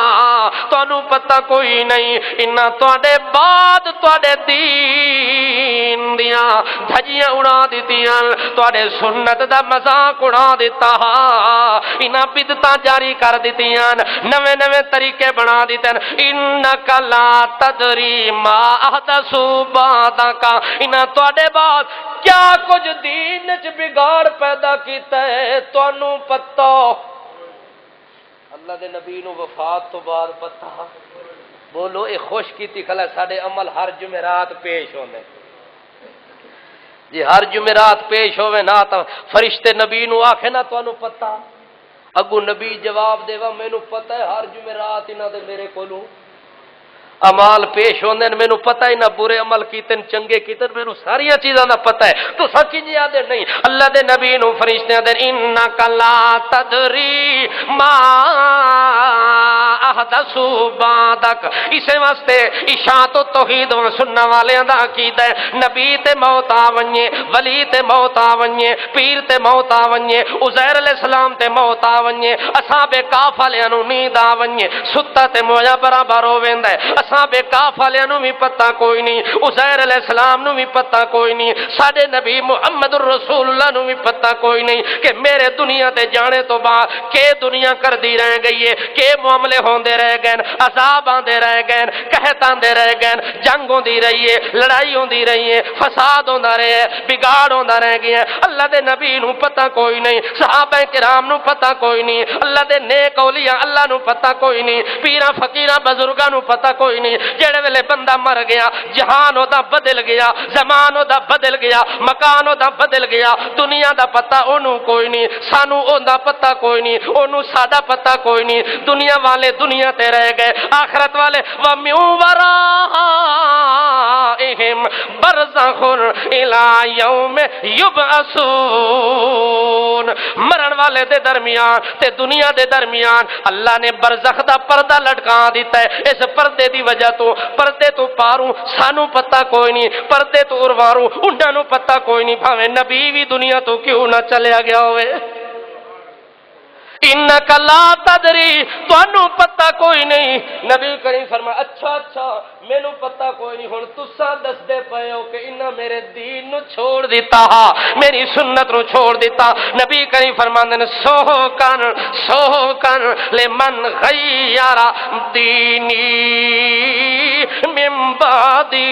تانوں پتہ کوئی نہیں انہاں تواڈے بعد تواڈے دین دیاں دھجیاں اڑا دتیاں، تواڈے سنت دا مذاق اڑا دتا، انہاں بدعتاں جاری کر دتیاں، نویں نویں طریقے بنا دیتے۔ انکا لا تدری ما احدثو بعدکا، انہاں تواڈے بعد کیا کچھ دین وچ بگاڑ پیدا کیتا ہے تانوں پتہ۔ اللہ دے نبی نو وفات تو بعد پتہ، بولو اے خوش کیتی کھلا ساڈے عمل ہر جمعرات پیش ہونے جی، ہر جمعرات پیش ہوے نا تو فرشتے نبی نو آکھے نا تانوں پتہ، اگو نبی جواب دے وا مینوں پتہ ہے ہر جمعرات انہاں دے میرے کولوں امال پیش ہوندے نے، مینوں پتہ ہی نہ برے عمل کیتے چنگے کیتے، مینوں ساری چیزاں دا پتہ ہے، تو سچ جی آدے نہیں۔ اللہ دے نبی نو فرشتے آدے انک لا تدری ما احدثو بعدک، اسے واسطے اشاعت و توحید و سنت والیاں دا عقیدہ ہے نبی تے موت آ ونجے، ولی تے موت آ ونجے، پیر تے موت آ ونجے، عزیر علیہ السلام تے موت آ ونجے، اصحاب کہف والیاں نو نیند آ ونجے، ستا تے مویا برابر ہو ویندا ہے، اصحاب کہف والیاں نو بھی پتہ کوئی نہیں، عزیر علیہ السلام نو بھی پتہ کوئی نہیں، ساڈے نبی محمد الرسول اللہ نو بھی پتہ کوئی نہیں کہ میرے دنیا تے جانے تو بعد کہ دنیا کر دی رہ گئی ہے، کہ معاملے ہوندے رہ گئے، عذاب آندے رہ گئے، قحط آندے رہ گئے، جنگ ہوندی رہی ہے، لڑائی ہوندی رہی ہے، فساد ہوندا رہے ہے، بگاڑ ہوندا رہ گیا، اللہ دے نبی نو پتہ کوئی نہیں، صحابہ کرام نو پتہ کوئی نہیں، اللہ دے نیک اولیاء اللہ نو پتہ کوئی نہیں، پیراں فقیراں بزرگاں نو پتہ کوئی نہیں۔ جڑے ویلے بندہ مر گیا جہان او دا بدل گیا، زمان او دا بدل گیا، مکان او دا بدل گیا، دنیا دا پتہ اونوں کوئی نہیں، سانو اون دا پتہ کوئی نہیں، اونوں ساڈا پتہ کوئی نہیں، دنیا والے دنیا تے رہ گئے، آخرت والے وَمِن وَرَائِهِمْ بَرْزَخٌ إِلَى يَوْمِ يُبْعَثُونَ، مرن والے دے درمیان تے دنیا دے درمیان اللہ نے برزخ دا پردہ لٹکا دیتا ہے، اس پردے دی وجہ تو پردے تو پاروں سانو پتہ کوئی نہیں، پردے تو ارواروں انہاں نو پتہ کوئی نہیں، بھاویں نبی بھی دنیا تو کیوں نہ چلیا گیا ہوئے۔ انک لا تدری، تانوں پتہ کوئی نہیں، نبی کریم فرمایا اچھا مینوں پتہ کوئی نہیں، ہن تساں دس دے پئے ہو کہ انہاں میرے دین نو چھوڑ دیتا، میری سنت نو چھوڑ دیتا۔ نبی کریم فرماندے نے سو کن لمن غیر دینی من بعدی،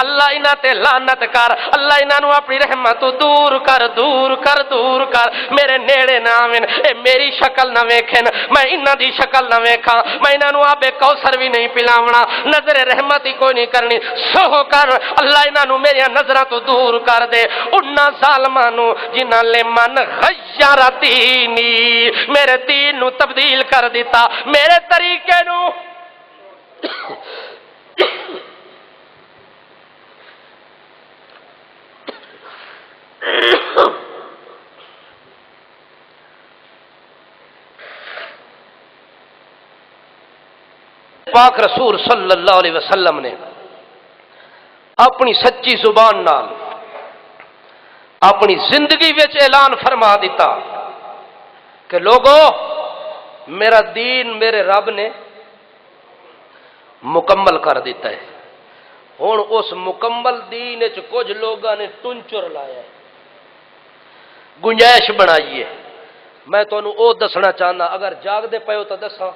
اللہ انہاں تے لعنت کر، اللہ انہاں نو اپنی رحمت تو دور کر دور کر دور کر، میرے نیڑے نہ آویں، اے میری شکل نہ ویکھن، میں انہاں دی شکل نہ ویکھاں، میں انہاں نو آبے کوثر بھی نہیں پلاونا، نظر رحمت ہی کوئی نہیں کرنی، سو کر اللہ انہاں نو میری نظراں تو دور کر دے، انہاں ظالماں نو جنہاں لے من غیر دینی، میرے دین نو تبدیل کر دیتا، میرے طریقے نو پاک رسول صلی اللہ علیہ وسلم نے اپنی سچی زبان نال اپنی زندگی وچ اعلان فرما دیتا کہ لوگو میرا دین میرے رب نے مکمل کر دیتا ہے، ہن اس مکمل دین وچ کچھ لوگاں نے ٹنچر لایا ہے، گنجائش بنائی ہے۔ میں تانوں او دسنا چاہنا، اگر جاگ دے پئے ہو تو دساں،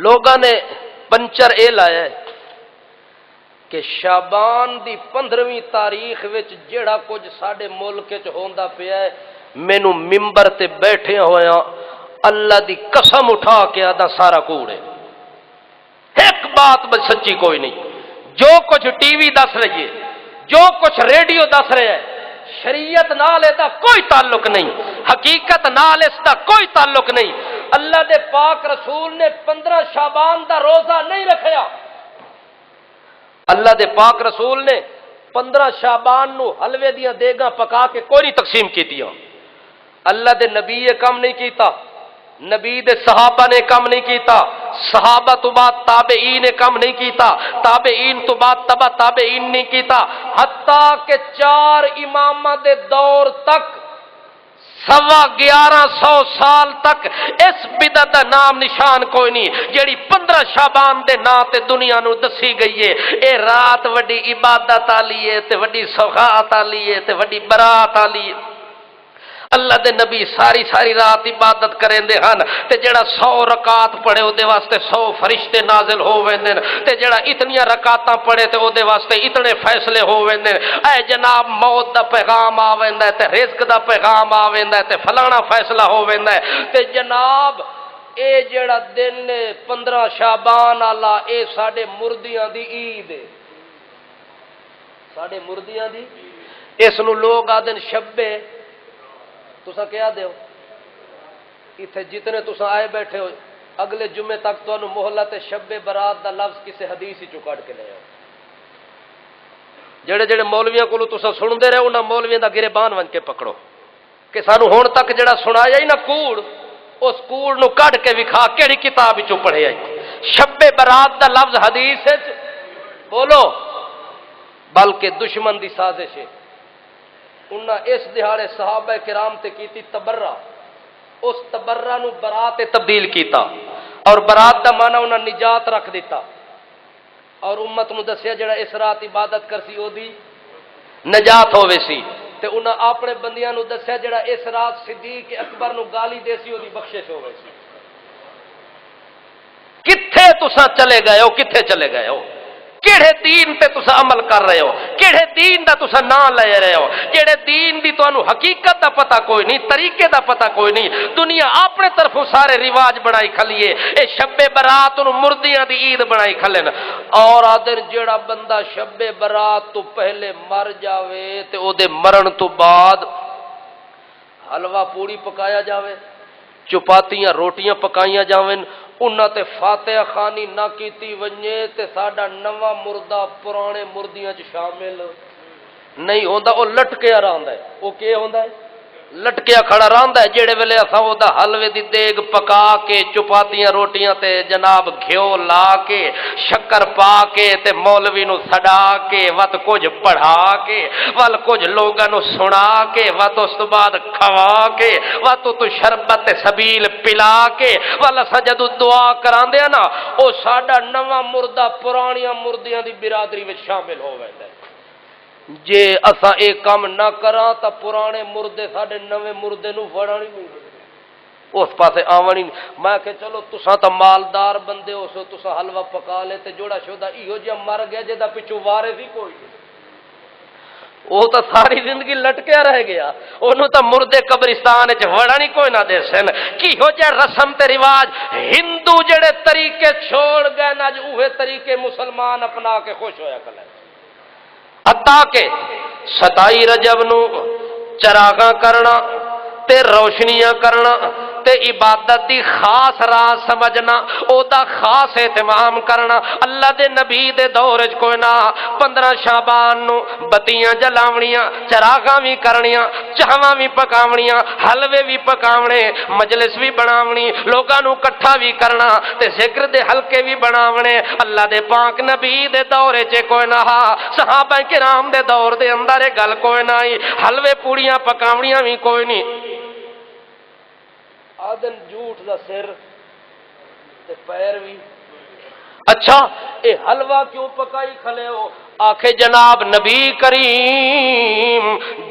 لوگاں نے پنچر اے لایا ہے کہ شعبان دی 15ویں تاریخ وچ جڑا کچھ ساڈے ملک وچ ہوندا پیا ہے، مینوں ممبر تے بیٹھے ہویاں اللہ دی قسم اٹھا کے آدھا سارا کوڑ ہے، ایک بات بس سچی کوئی نہیں، جو کچھ ٹی وی دس رہی ہے، جو کچھ ریڈیو دس رہا ہے، شریعت نال اس دا کوئی تعلق نہیں، حقیقت نال اس دا کوئی تعلق نہیں۔ اللہ دے پاک رسول نے 15 شعبان دا روزہ نہیں رکھیا، اللہ دے پاک رسول نے 15 شعبان نو حلوے دیاں دیگاں پکا کے کوئی نہیں تقسیم کیتیاں، اللہ دے نبی یہ کام نہیں کیتا، نبی دے صحابہ نے کام نہیں کیتا، صحابہ تو بعد تابعین نے کام نہیں کیتا، تابعین تو بعد تبع تابعین نہیں کیتا، حتیٰ کہ 4 امامہ دے دور تک 1150 سال تک اس بدعت دا نام نشان کوئی نہیں جیڑی 15 شعبان دے نا تے دنیا نو دسی گئی ہے۔ اے رات وڈی عبادت آلی ہے تے وڈی سوغات آلی ہے تے وڈی برات آلی ہے۔ اللہ دے نبی ساری ساری رات عبادت کریں دے ہن تے جڑا 100 رکعت پڑھے او دے واسطے 100 فرشتے نازل ہو ویندے تے جڑا اتنیاں رکعتاں پڑھے تے او دے واسطے اتنے فیصلے ہو ویندے، اے جناب موت دا پیغام آ ویندا ہے تے رزق دا پیغام آ ویندا ہے تے فلانا فیصلہ ہو ویندا ہے تے جناب اے جڑا دن 15 شعبان والا اے ساڈے مردیاں دی عید ہے، ساڈے مردیاں دی، اس نو لوگ آدن شبے تسا کیا دیو اتنے جتنے تسا آئے بیٹھے ہو اگلے جمعے تک تو محلت شب برات دا لفظ کسی حدیث ہی چکڑ کے لے آؤ، جڑے جڑے مولویاں کو تسا سن دے رہے انہاں مولویاں دا گربان ون کے پکڑو کہ سانو ہون تک جڑا سنایا ہی نہ کوڑ، اس کوڑ نو کڈ کے وکھا کیڑی کتاب وچوں پڑھے آئی، شب برات دا لفظ حدیث وچ بولو، بلکہ دشمن دی سازش ہے۔ انہاں اس دہاڑے صحابہ کرام تے کیتی تبرہ، اس تبرہ نو برات تبدیل کیتا اور برات دا معنی انہاں نجات رکھ دیتا اور امت نو دسیا جڑا اس رات عبادت کرسی او دی نجات ہووے سی، تے انہاں اپنے بندیاں نو دسیا جڑا اس رات صدیق اکبر نو گالی دے سی او دی بخشش ہووے سی۔ کتھے تساں چلے گئے ہو، کتھے چلے گئے ہو، کیڑے دین تے تسا عمل کر رہے ہو، کیڑے دین دا تسا نام لے رہے ہو، جیڑے دین دی تانوں حقیقت دا پتہ کوئی نہیں، طریقے دا پتہ کوئی نہیں، دنیا اپنے طرفوں سارے رواج بنائی کھلیے، اے شب برات نو مردیاں دی عید بنائی کھلن، اور آدر جیڑا بندہ شب برات تو پہلے مر جاوے تے او دے مرن تو بعد حلوہ پوڑی پکایا جاوے، چپاتیاں روٹیاں پکائیاں جاویں، انہاں تے فاتحہ خانی نہ کیتی ونجے تے ساڈا نواں مردہ پرانے مردیاں چ شامل نہیں ہوندا، او لٹکیا رہندا ہے، او کی ہوندا ہے، لٹکیا کھڑا رہندا ہے، جڑے ویلے اساں او دا حلوے دی دیگ پکا کے چپاتیاں روٹیاں تے جناب گھیو لا کے شکر پا کے تے مولوی نو سڑا کے وت کچھ پڑھا کے ول کچھ لوگاں نو سنا کے وت اس تو بعد کھوا کے وت تو شربت سبیل پلا کے ول اساں جدو دعا کراندے نا او ساڈا نواں مردہ پرانیاں مردیاں دی برادری وچ شامل ہو ویندا ہے۔ جے اساں اے کام نہ کراں تا پرانے مردے ساڈے نویں مردے نو وڑن ہی نہیں، اس پاسے آون ہی نہیں۔ میں کہ چلو تساں تو مالدار بندے ہو سو، تساں حلوہ پکا لے تے جوڑا شودا ایہو جہا مر گیا جے دا پچھو وارث ہی کوئی نہیں، وہ تو ساری زندگی لٹکیا رہ گیا، انہوں تو مردے قبرستان وچ وڑن ہی کوئی نہ دے سن۔ کیہو جہا رسم تے رواج ہندو جڑے طریقے چھوڑ گئے نہ جو اوہے طریقے مسلمان اپنا کے خوش ہویا کلے۔ حتیٰ کہ 27 رجب نو چراغاں کرنا تے روشنیاں کرنا تے عبادت دی خاص راہ سمجھنا، او دا خاص اہتمام کرنا اللہ دے نبی دے دور وچ کوئی نہ۔ 15 شعبان نو بتیاں جلاونیاں، چراغاں بھی کرنیاں، چاواں بھی پکاونیاں، حلوے بھی پکاونے، مجلس بھی بناونی، لوگاں نو اکٹھا بھی کرنا تے ذکر دے حلقے بھی بناونے۔ اللہ دے پاک نبی دے دور وچ کوئی نہ، صحابہ کرام دے دور دے اندر یہ گل کوئی نہ، حلوے پوڑیاں پکاونیاں بھی کوئی نہیں۔ آدن جھوٹ دا سر تے پیر بھی۔ اچھا اے حلوہ کیوں پکائی کھلے ہو؟ آکھے جناب نبی کریم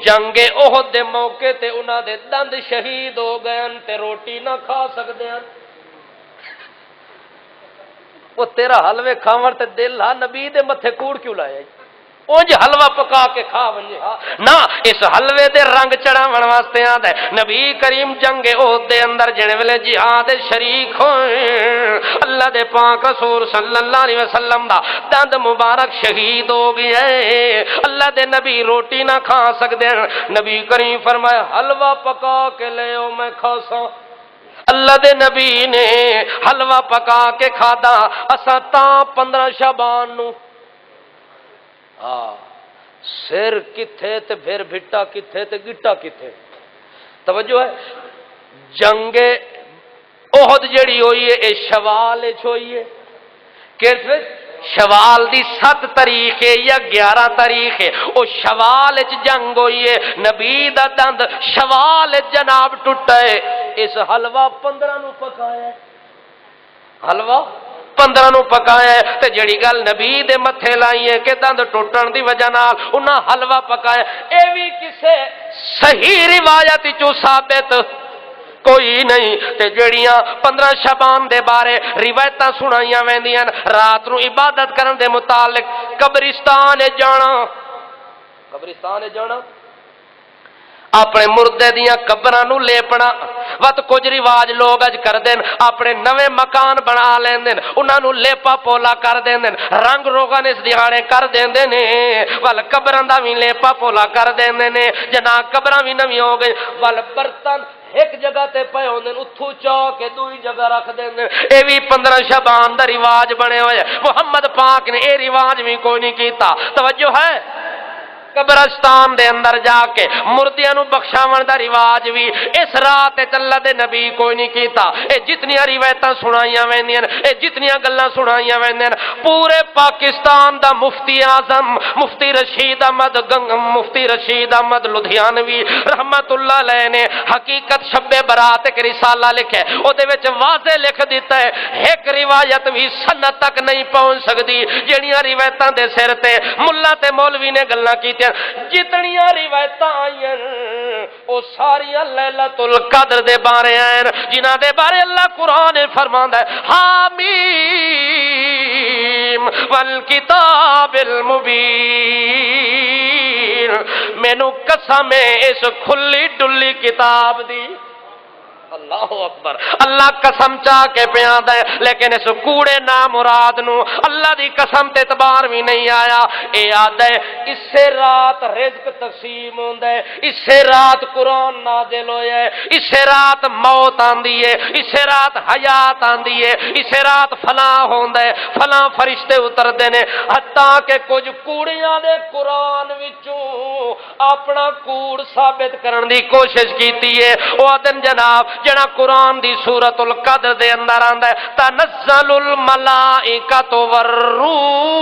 جنگ احد دے موقع تے انہاں دے دند شہید ہو گئے تے روٹی نہ کھا سکدے ہیں۔ وہ تیرا حلوے کھاون تے دل ہا نبی دے متھے کوڑ کیوں لایا؟ اونج حلوہ پکا کے کھا ونجے ہا نہ، اس حلوے دے رنگ چڑھاون واسطے آندا ہے۔ نبی کریم جنگ احد دے اندر جڑے ویلے جہاد شریک ہوئے، اللہ دے پاک رسول صلی اللہ علیہ وسلم دا دند مبارک شہید ہو گیا ہے، اللہ دے نبی روٹی نہ کھا سکدے۔ نبی کریم فرمایا حلوہ پکا کے لے او میں کھاساں۔ اللہ دے نبی نے حلوہ پکا کے کھادا۔ اساں تاں 15 شعبان نو سر کتھے تے پھر بھٹا کتھے تے گٹا کتھے؟ توجہ ہے، جنگ احد جڑی ہوئی ہے اے شوال وچ ہوئی ہے، کس وچ؟ شوال دی 7 تاریخ ہے یا 11 تاریخ ہے، او شوال وچ جنگ ہوئی ہے۔ نبی دا دند شوال وچ جناب ٹوٹا ہے۔ اس حلوہ 15 نو پکایا ہے، حلوہ 15 نو پکایا ہے تے جڑی گل نبی دے متھے لائی ہے کہ دند ٹوٹن دی وجہ نال انہاں حلوہ پکایا، اے وی کسے صحیح روایت وچوں ثابت کوئی نہیں۔ تے جڑیاں 15 شعبان دے بارے روایتاں سنائیاں ویندیاں، رات نو عبادت کرن دے متعلق قبرستان جانا، قبرستان جانا، اپنے مردے دیاں قبراں نو لیپنا۔ وقت کچھ رواج لوگ اج کر دین، اپنے نوے مکان بنا لیندن، انہاں نو لیپا پولا کر دیندن، رنگ روغن اس دہاڑے کر دیندے نے، ول قبراں دا وی لیپا پولا کر دیندے نے، جناب قبراں وی نویں ہو گئی، ول برتن ایک جگہ تے پے ہوندے اتھوں چا کے دوئی جگہ رکھ دیندے۔ اے وی 15 شعبان دا رواج بنے ہوئے، محمد پاک نے اے رواج بھی کوئی نہیں کیتا۔ توجہ ہے، قبرستان دے اندر جا کے مردیاں نو بخشاون دا رواج بھی اس رات تے اللہ دے نبی کوئی نہیں کیتا۔ اے جتنیاں روایتاں سنائیاں ویندیاں، اے جتنیاں گلاں سنائیاں ویندیاں، پورے پاکستان دا مفتی اعظم مفتی رشید احمد لدھیانوی رحمت اللہ علیہ نے حقیقت شب برات ایک رسالہ لکھے، او دے وچ واضح لکھ دیتا ہے ایک روایت بھی سند تک نہیں پہنچ سکتی جڑیاں روایتاں دے سر تے ملا تے مولوی نے گلاں کیتیاں، جتنیاں روایتاں آئیاں او ساریاں لیلۃ القدر دے بارے ہیں، جنہاں دے بارے اللہ قرآن فرماندا ہے حامیم والکتاب المبین، مینوں قسم ہے اس کھلی ڈلی کتاب دی۔ اللہ اکبر، اللہ قسم چاہ کے پیاندا ہے، لیکن اس کوڑے نامراد نو اللہ دی قسم تے اعتبار بھی نہیں آیا۔ اے آد ہے اسے رات رزق تقسیم ہوندا ہے، اسے رات قرآن نازل ہویا ہے، اسے رات موت آندی ہے، اسے رات حیات آندی ہے، اسے رات فلاں ہوندا ہے، فلاں فرشتے اتردے نے، حتیٰ کہ کچھ کوڑیاں نے قرآن وچوں اپنا کوڑ ثابت کرن دی کوشش کیتی ہے۔ او آدن جناب جڑا قرآن دی سورۃ القدر دے اندر آندا ہے تنزل الملائکۃ والروح،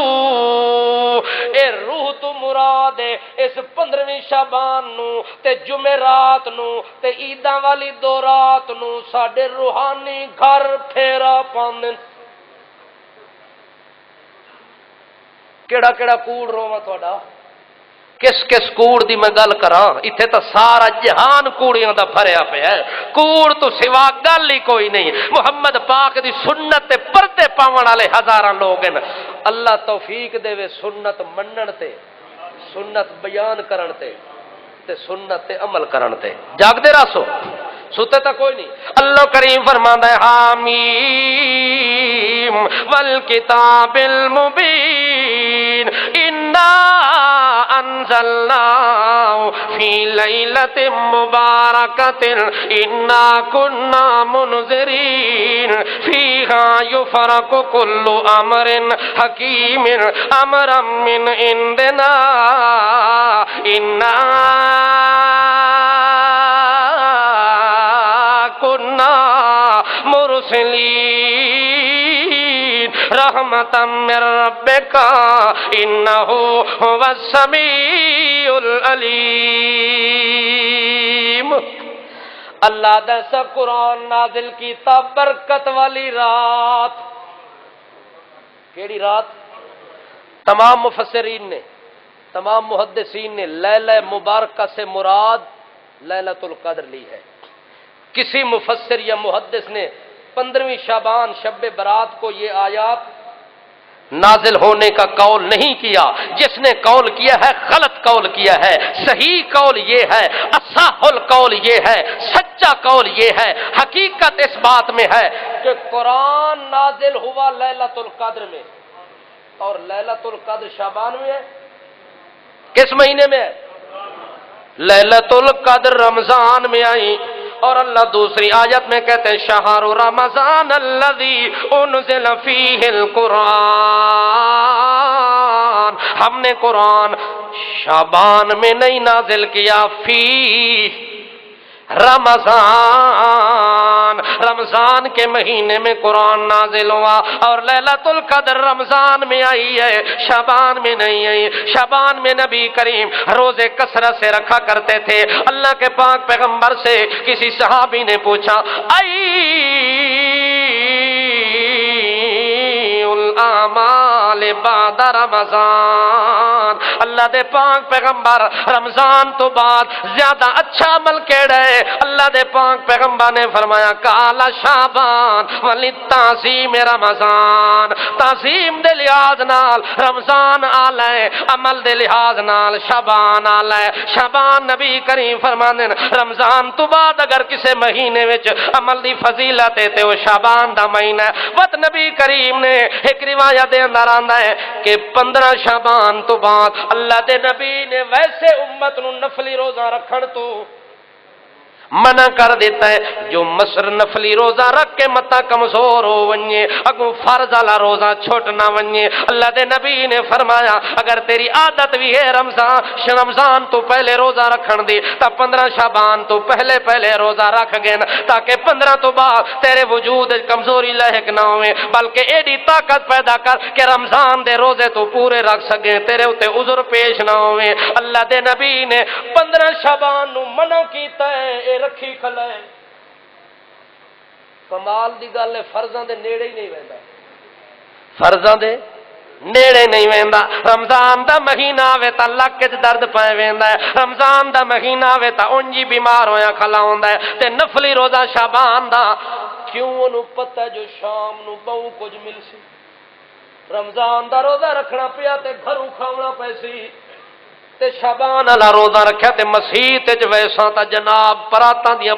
اے روح تو مراد ہے اس 15ویں شعبان نو تے جمعرات نو تے عیداں والی 2 رات نو ساڈے روحانی گھر پھیرا پاندے۔ کیڑا کیڑا کوڑ رواں تہاڈا، کس کس کوڑ دی میں گل کراں؟ اتنے تو سارا جہان کوڑیاں دا بھریا پیا ہے، کوڑ تو سوا گل ہی کوئی نہیں۔ محمد پاک دی سنت تے پردے پاون والے ہزاراں لوگ ہیں، اللہ توفیق دے وے سنت منن تے، سنت بیان کرن تے سنت تے عمل کرن تے جاگ دے راسو ستے تا کوئی نہیں۔ اللہ کریم فرماندا ہے حامیم والکتاب المبین انا انزلناه فی لیلۃ مبارکۃ انا کنا منذرین فیہا یفرق کل امر حکیم امرا من عندنا انا مرسلین رحمتا من ربک انہ هو السمیع العلیم۔ اللہ دا سا قرآن نازل کیتا برکت والی رات۔ کیڑی رات؟ تمام مفسرین نے، تمام محدثین نے لیلہ مبارکہ سے مراد لیلۃ القدر لی ہے۔ کسی مفسر یا محدث نے 15ویں شعبان شب برات کو یہ آیات نازل ہونے کا قول نہیں کیا۔ جس نے قول کیا ہے غلط قول کیا ہے۔ صحیح قول یہ ہے، اصح القول یہ ہے، سچا قول یہ ہے، حقیقت اس بات میں ہے کہ قرآن نازل ہوا لیلۃ القدر میں، اور لیلۃ القدر شعبان میں ہے۔ کس مہینے میں ہے؟ لیلۃ القدر رمضان میں آئی، اور اللہ دوسری آیت میں کہتے ہیں شہر رمضان الذی انزل فیہ القرآن، ہم نے قرآن شعبان میں نہیں نازل کیا، فی رمضان، رمضان کے مہینے میں قرآن نازل ہوا، اور لیلۃ القدر رمضان میں آئی ہے، شعبان میں نہیں آئی۔ شعبان میں نبی کریم روزے کثرت سے رکھا کرتے تھے۔ اللہ کے پاک پیغمبر سے کسی صحابی نے پوچھا الاعمال بعد رمضان، اللہ دے پاک پیغمبر رمضان تو بعد زیادہ اچھا عمل کیڑا ہے؟ اللہ دے پاک پیغمبر نے فرمایا کالا شعبان ولی تعظیم رمضان، تعظیم دے لحاظ نال رمضان آلہ ہے، عمل دے لحاظ نال شعبان آلہ ہے۔ شعبان نبی کریم فرماندے رمضان تو بعد اگر کسے مہینے وچ عمل دی فضیلت ہے تے وہ شعبان دا مہینہ ہے۔ وقت نبی کریم نے ایک روایت دے اندر آندا ہے کہ 15 شعبان تو بعد اللہ دے نبی نے ویسے امت نو نفلی روزہ رکھن تو منع کر دیتا ہے، جو مصر نفلی روزہ رکھ کے متا کمزور ہو ونجے، اگوں فرض والا روزہ چھوٹ نہ ونجے۔ اللہ دے نبی نے فرمایا اگر تیری عادت بھی ہے رمضان تو پہلے روزہ رکھن دی تا 15 شعبان تو پہلے روزہ رکھ گئے تاکہ 15 تو بعد تیرے وجود کمزوری لاحق نہ ہوئے، بلکہ ایڈی طاقت پیدا کر کہ رمضان دے روزے تو پورے رکھ سکیں، تیرے اتے عذر پیش نہ ہوئے۔ اللہ دے نبی نے 15 شعبان نو منع کیتا ہے، رکھی کھلا ہے۔ کمال دی گل ہے فرضاں دے نیڑے ہی نہیں ویندا، فرضاں دے نیڑے نہیں ویندا۔ رمضان دا مہینہ آوے تا لک وچ درد پے ویندا ہے، رمضان دا مہینہ آوے تا اونجی بیمار ہویا کھلا ہوندا ہے، تے نفلی روزہ شعبان دا کیوں اونوں پتہ جو شام نو بہوں کچھ مل سی، رمضان دا روزہ رکھنا پیا تے گھروں کھاونا پیسی، تے شعبان والا روزہ رکھیا تے مسیح تے ویساں تا جناب براتاں دیاں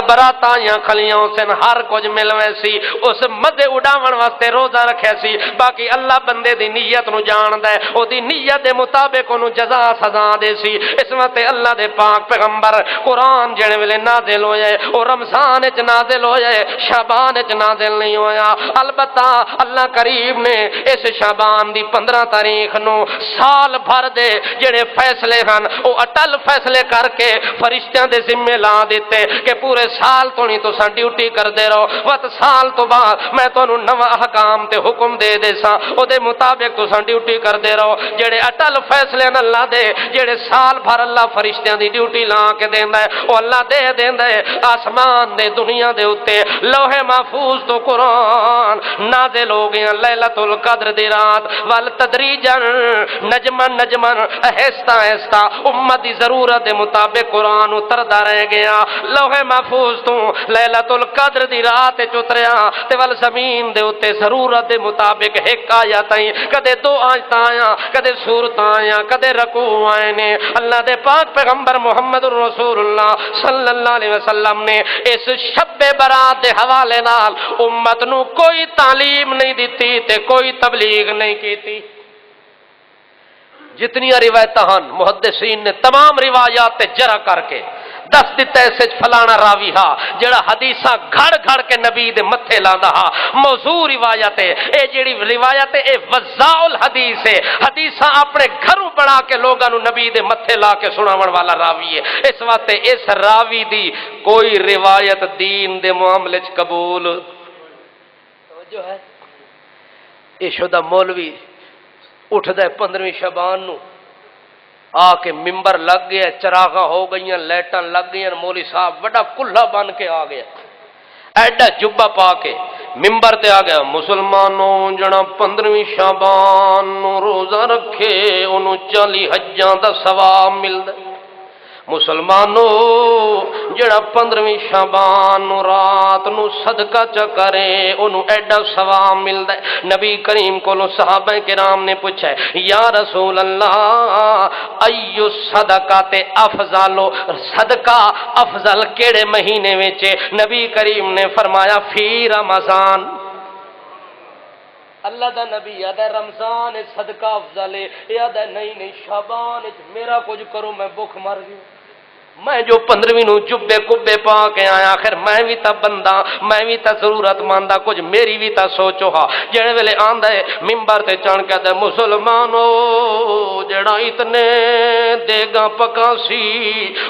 براتاں یا کھلیاں سن، ہر کچھ مل ویسی، اس مزے اڈاون واسطے روزہ رکھیا سی۔ باقی اللہ بندے دی نیت نو جاندا ہے، او دی نیت دے مطابق اونوں جزا سزا دے سی۔ اس واسطے اللہ دے پاک پیغمبر قرآن جڑے ویلے نازل ہویا ہے او رمضان وچ نازل ہویا ہے، شعبان وچ نازل نہیں ہویا۔ البتہ اللہ کریم نے اس شعبان دی 15 تاریخ نو سال بھر دے جڑے فیصلے ہن او اٹل فیصلے کر کے فرشتیاں دے ذمے لا دیتے، کہ پورے سال تو نہیں تساں ڈیوٹی کردے رہو، وت سال تو بعد میں تانوں نواں احکام تے حکم دے ساں، او دے مطابق تساں ڈیوٹی کردے رہو۔ جڑے اٹل فیصلے اللہ دے، جڑے سال بھر اللہ فرشتیاں دی ڈیوٹی لا کے دیندا ہے، او اللہ دے دیندا ہے آسمان دے دنیا دے اوتے لوح محفوظ تو قرآن نازل ہو گیا لیلۃ القدر دی رات، ول تدریجا نجما نجما آہستہ آہستہ امت دی ضرورت دے مطابق قرآن اتردا رہ گیا، لوح محفوظ تو لیلۃ القدر دی رات اتریا تے ول زمین دے اوتے ضرورت دے مطابق ایک آیت آئی، کدے دو آیت آیا، کدے سورت آیا، کدے رکوع آئے نے۔ اللہ دے پاک پیغمبر محمد رسول اللہ صلی اللہ علیہ وسلم نے اس شب برات دے حوالے نال امت نو کوئی تعلیم نہیں دیتی تے کوئی تبلیغ نہیں کیتی۔ جتنی روایت ہیں محدثین نے تمام روایات تے جرا کر کے دس دیتا ہے فلانا راوی ہا جڑا حدیثاں گھڑ گھڑ کے نبی دے متھے لاندا ہا، موضوع روایت ہے اے جڑی روایت ہے اے وضاع الحدیث ہے، حدیثاں اپنے گھروں بنا کے لوگاں نو نبی دے متھے لا کے سناون والا راوی ہے۔ اس واسطے اس راوی دی کوئی روایت دین دے معاملے چ قبول توجہ ہے۔ اے شدہ مولوی اٹھدا ہے 15ویں شعبان نو، آ کے ممبر لگ گیا، چراغاں ہو گئیاں، لائٹاں لگ گئیاں، مولوی صاحب بڑا کلھا بن کے آ گیا، ایڈا جبہ پا کے ممبر تے آ گیا، مسلمانوں جڑا 15ویں شعبان نو روزہ رکھے انہوں 40 حجاں دا ثواب ملدا۔ مسلمانوں جڑا 15ویں شعبان نو رات نو صدقہ چا کرے انہوں ایڈا ثواب ملدا ہے۔ نبی کریم کو صحابہ کرام نے پوچھا ہے یا رسول اللہ ایو صدقات افضل، صدقہ افضل کیڑے مہینے وچ؟ نبی کریم نے فرمایا فی رمضان۔ اللہ دا نبی یاد ہے رمضان صدقہ افضل ہے، یاد ہے نہیں شعبان میرا کچھ کرو میں بھوک مر گئی، میں جو 15ویں نو جبے کبے پا کے آیا، آخر میں بھی تا بندہ، میں بھی تا ضرورت ماندا، کچھ میری بھی تا سوچو ہا۔ جڑے ویلے آندا ہے ممبر تے چڑھ کے تے مسلمانو جڑا اتنے دیگاں پکا سی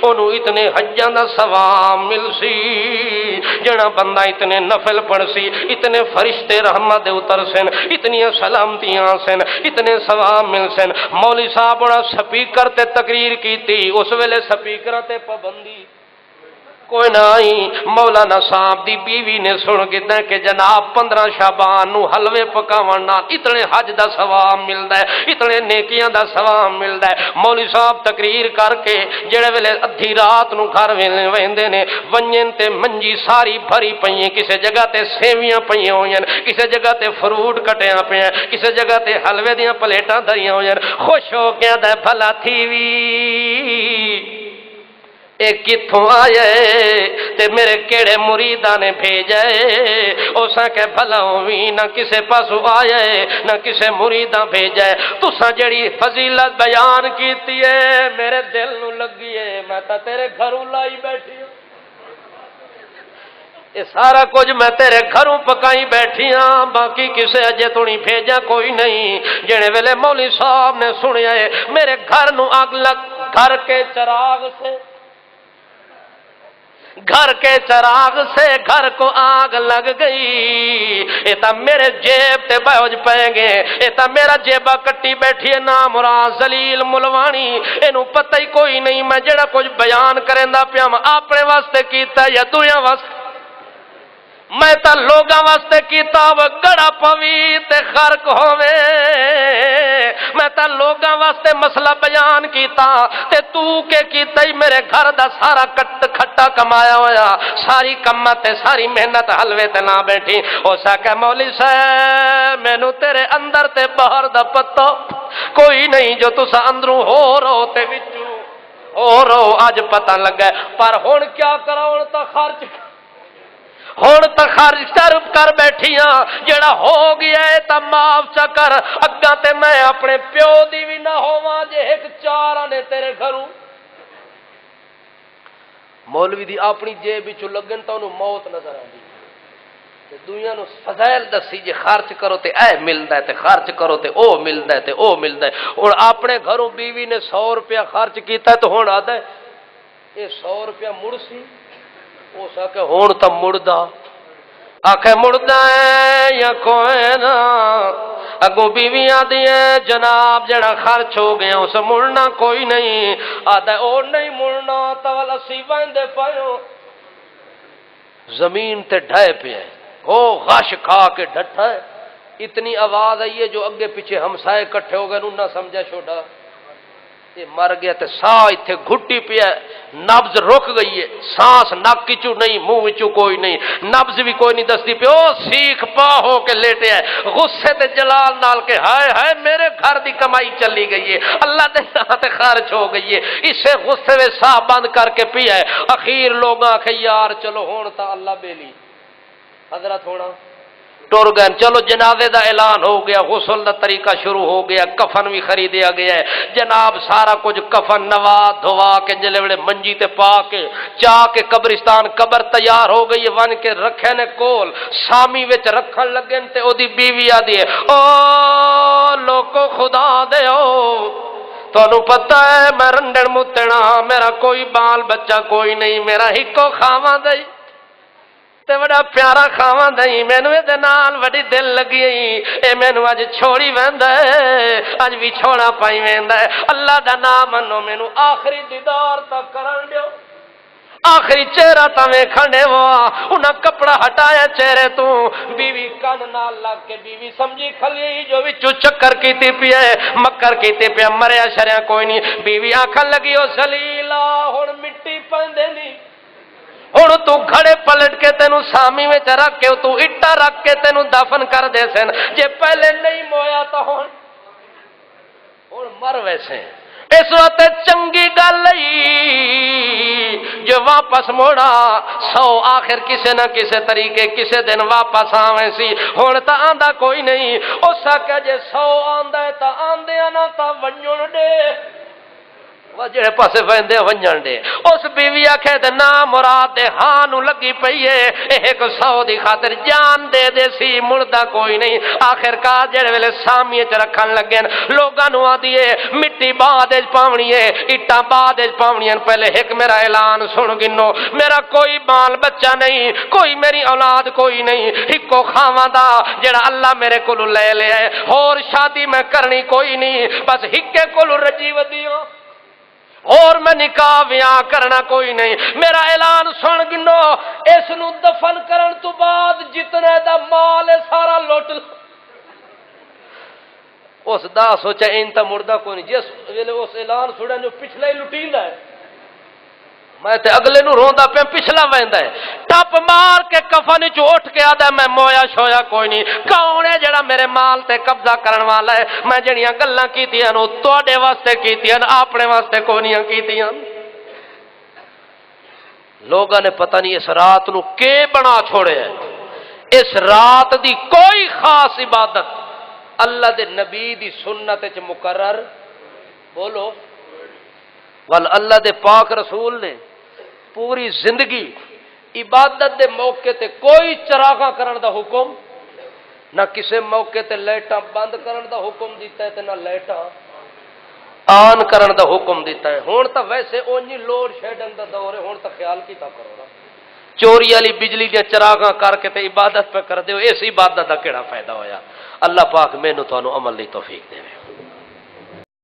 اونوں اتنے حجاں دا ثواب مل سی، جڑا بندہ اتنے نفل پڑھ سی اتنے فرشتے رحمت دے اتر سن، اتنی سلامتیاں سن، اتنے ثواب مل سن۔ مولوی صاحب بڑا سپیکر تے تقریر کیتی، اس ویلے سپیکر تے پابندی کوئی نہ آئی۔ مولانا صاحب دی بیوی نے سن کے کہ جناب 15 شعبان نو حلوے پکاون نال اتنے حج دا ثواب ملدا ہے، اتنے نیکیاں دا ثواب ملدا ہے۔ مولوی صاحب تقریر کر کے جڑے ویلے ادھی رات نو گھر ویندے نے، ونجن تے منجی ساری بھری پئی، کسے جگہ تے سیویاں پئیاں ہوئیں، کسے جگہ تے فروٹ کٹیا پیا، کسے جگہ تے حلوے دیاں پلیٹاں دھریاں ہوئیں، خوش ہو کے آندا بھلا تھی وی اے کتھوں آئے تے میرے کیڑے مریداں نے بھیجے؟ اساں کہ بھلا ہوئی نہ کسے پاسو آئے نہ کسے مریداں بھیجے، تساں جڑی فضیلت بیان کیتی ہے میرے دل نو لگی ہے، میں تا تیرے گھروں لائی بیٹھی ہوں، یہ سارا کچھ میں تیرے گھروں پکائی بیٹھی ہاں، باقی کسے اجے تو نہیں بھیجا کوئی نہیں۔ جڑے ویلے مولوی صاحب نے سنیا ہے میرے گھر نو آگ لگ، گھر کے چراغ سے، گھر کے چراغ سے گھر کو آگ لگ گئی، یہ تا میرے جیب تے بوجھ پائیں گے، یہ تا میرا جیبہ کٹی بیٹھی ہے نا مراد ذلیل ملوانی، اینو پتہ ہی کوئی نہیں میں جڑا کچھ بیان کریندا پیا میں اپنے واسطے کیتا یا دنیا واسطے، میں تا لوگاں واسطے کیتا وہ گڑا پوی تے خرق ہووے، میں تا لوگاں واسطے مسئلہ بیان کیتا تے تو کے کیتا ہی میرے گھر دا سارا کھٹا کمایا ہویا، ساری کمت تے ساری محنت حلوے تے نہ بیٹھی۔ او سا کہ مولی صاحب مینوں تیرے اندر تے باہر دا پتہ کوئی نہیں، جو تسا اندروں ہو رو تے وچوں ہو رو اج پتہ لگا، پر ہن کیا کراں، ہن تا خرچ ہون تا خرچ کر بیٹھی ہاں، جڑا ہو گیا ہے تا معاف چا کر، اگاں تے میں اپنے پیو دی بھی نہ ہوواں جے ایک چار آنے تیرے گھروں۔ مولوی دی اپنی جیب وچوں لگن تا انہوں موت نظر آندی تے دنیا نو فضائل دسی، جے خرچ کرو تے اے ملدا ہے تے خرچ کرو تے او ملدا ہے تے او ملدا ہے۔ ہن اپنے گھروں بیوی نے 100 روپیہ خرچ کیتا ہے تو ہن آدا ہے اے 100 روپیہ مڑ سی ہو سکے ہون تو مڑدا آخے مڑدا ہے یا کوئی نہ اگوں بیویاں دیے جناب جڑا خرچ ہو گیا اس مڑنا کوئی نہیں آدھا او نہیں مڑنا تول اسی ویندے پایو زمین تے ڈھائے پہ ہے او غش کھا کے ڈٹھا ہے اتنی آواز آئی ہے جو اگے پیچھے ہمسائے کٹھے ہو گئے انہوں نہ سمجھا چھوڑا یہ مر گیا تے سا اتنے گھٹی پیا نبض رک گئی ہے سانس نک چو نہیں منہ چو کوئی نہیں نبض بھی کوئی نہیں دستی پی او سیخ پا ہو کے لیٹے ہے غصے تے جلال نال کے ہائے ہائے میرے گھر دی کمائی چلی گئی ہے اللہ دے راہ تے خارج ہو گئی ہے اسے غصے میں سا بند کر کے پیا ہے اخیر لوگ آکھے یار چلو ہون تا اللہ بیلی حضرت ہونا ٹر گئے چلو جنازے دا اعلان ہو گیا غسل دا طریقہ شروع ہو گیا کفن بھی خریدیا گیا ہے جناب سارا کچھ کفن نوا دھوا کے جلے بڑے منجی تے پا کے چاہ کے قبرستان قبر تیار ہو گئی ون کے رکھے نے کول سامی وچ رکھن لگے تے او دی بیوی آدی ہے او لوکو خدا دے او تانوں پتہ ہے میں رنڈن متنا میرا کوئی بال بچہ کوئی نہیں میرا ہکو کھاواں دئی تے بڑا پیارا کھاواں دئی مینوں اے نال بڑی دل لگی اے مینوں اج چھوڑی ویندا ہے اج بھی چھوڑا پائی ویندا ہے اللہ دا نام منو مینوں آخری دیدار تک کرن دیو آخری چہرہ تا ویکھن دے وا انہاں کپڑا ہٹایا چہرے تو بیوی کن نال لگ کے بیوی سمجھی کھلی جو وچوں چکر کیتی پئی ہے مکر کیتی پئی مریا شریا کوئی نہیں بیوی آکھن لگی او سلیلا ہن مٹی پیندے نہیں ہوں تو کھڑے پلٹ کے تینوں سامی میں رکھ کے تو اٹا رکھ کے تینوں دفن کر دے سن جے پہلے نہیں مویا تو ہوں مر ویسے اس وقت چنگی گل جو واپس موڑا سو آخر کسے نہ کسے طریقے کسے دن واپس آویں سی ہوں تو آندا کوئی نہیں اس آکے جے سو آندا ہے تو آندے آنا تا ونجن دے جڑے پاسے ویندے ونجن دے اس بیوی آکھے تے نا مراد دے ہاں نو لگی پئی ہے ایک سو دی خاطر جان دے دے سی مڑدا کوئی نہیں آخر کار جڑے ویلے سامی وچ رکھن لگے لوگاں نو آندی ہے مٹی بعد وچ پاونی ہے اٹاں بعد وچ پاونیاں پہلے ایک میرا اعلان سن گنو میرا کوئی بال بچہ نہیں کوئی میری اولاد کوئی نہیں اکو کھاواں دا جڑا اللہ میرے کولوں لے لیا ہے اور شادی میں کرنی کوئی نہیں بس ہکے کولوں رجی ودیو اور میں نکاح بیاہ کرنا کوئی نہیں میرا اعلان سن گنو اس نو دفن کرن تو بعد جتنے دا مال ہے سارا لوٹ اس دا سوچا این تا مردہ کوئی نہیں جس ویلے اس اعلان سنیا جو پچھلا ہی لٹیندا ہے میں تے اگلے نو روندا پیا پچھلا ویندا ہے ٹپ مار کے کفن چ اٹھ کے آدا میں مویا شویا کوئی نہیں کون ہے جڑا میرے مال تے قبضہ کرن والا ہے میں جڑیاں گلاں کیتیاں نو تواڈے واسطے کیتیاں اپنے واسطے کوئی کیتیاں لوگاں نے پتہ نہیں اس رات نو کی بنا چھوڑے ہے اس رات دی کوئی خاص عبادت اللہ دے نبی دی سنت وچ مقرر بولو ول اللہ دے پاک رسول نے پوری زندگی عبادت دے موقع تے کوئی چراغاں کرن دا حکم نہ کسے موقع تے لائٹاں بند کرن دا حکم دیتا ہے تے نہ لائٹاں آن کرن دا حکم دیتا ہے ہن تا ویسے اونجی لوڈ شیڈنگ دا دور ہے ہن تا خیال کیتا کرو نا چوری والی بجلی دے چراغاں کر کے تے عبادت پہ کر دیو اس عبادت دا کیڑا فائدہ ہویا اللہ پاک مینوں تانوں عمل دی توفیق دے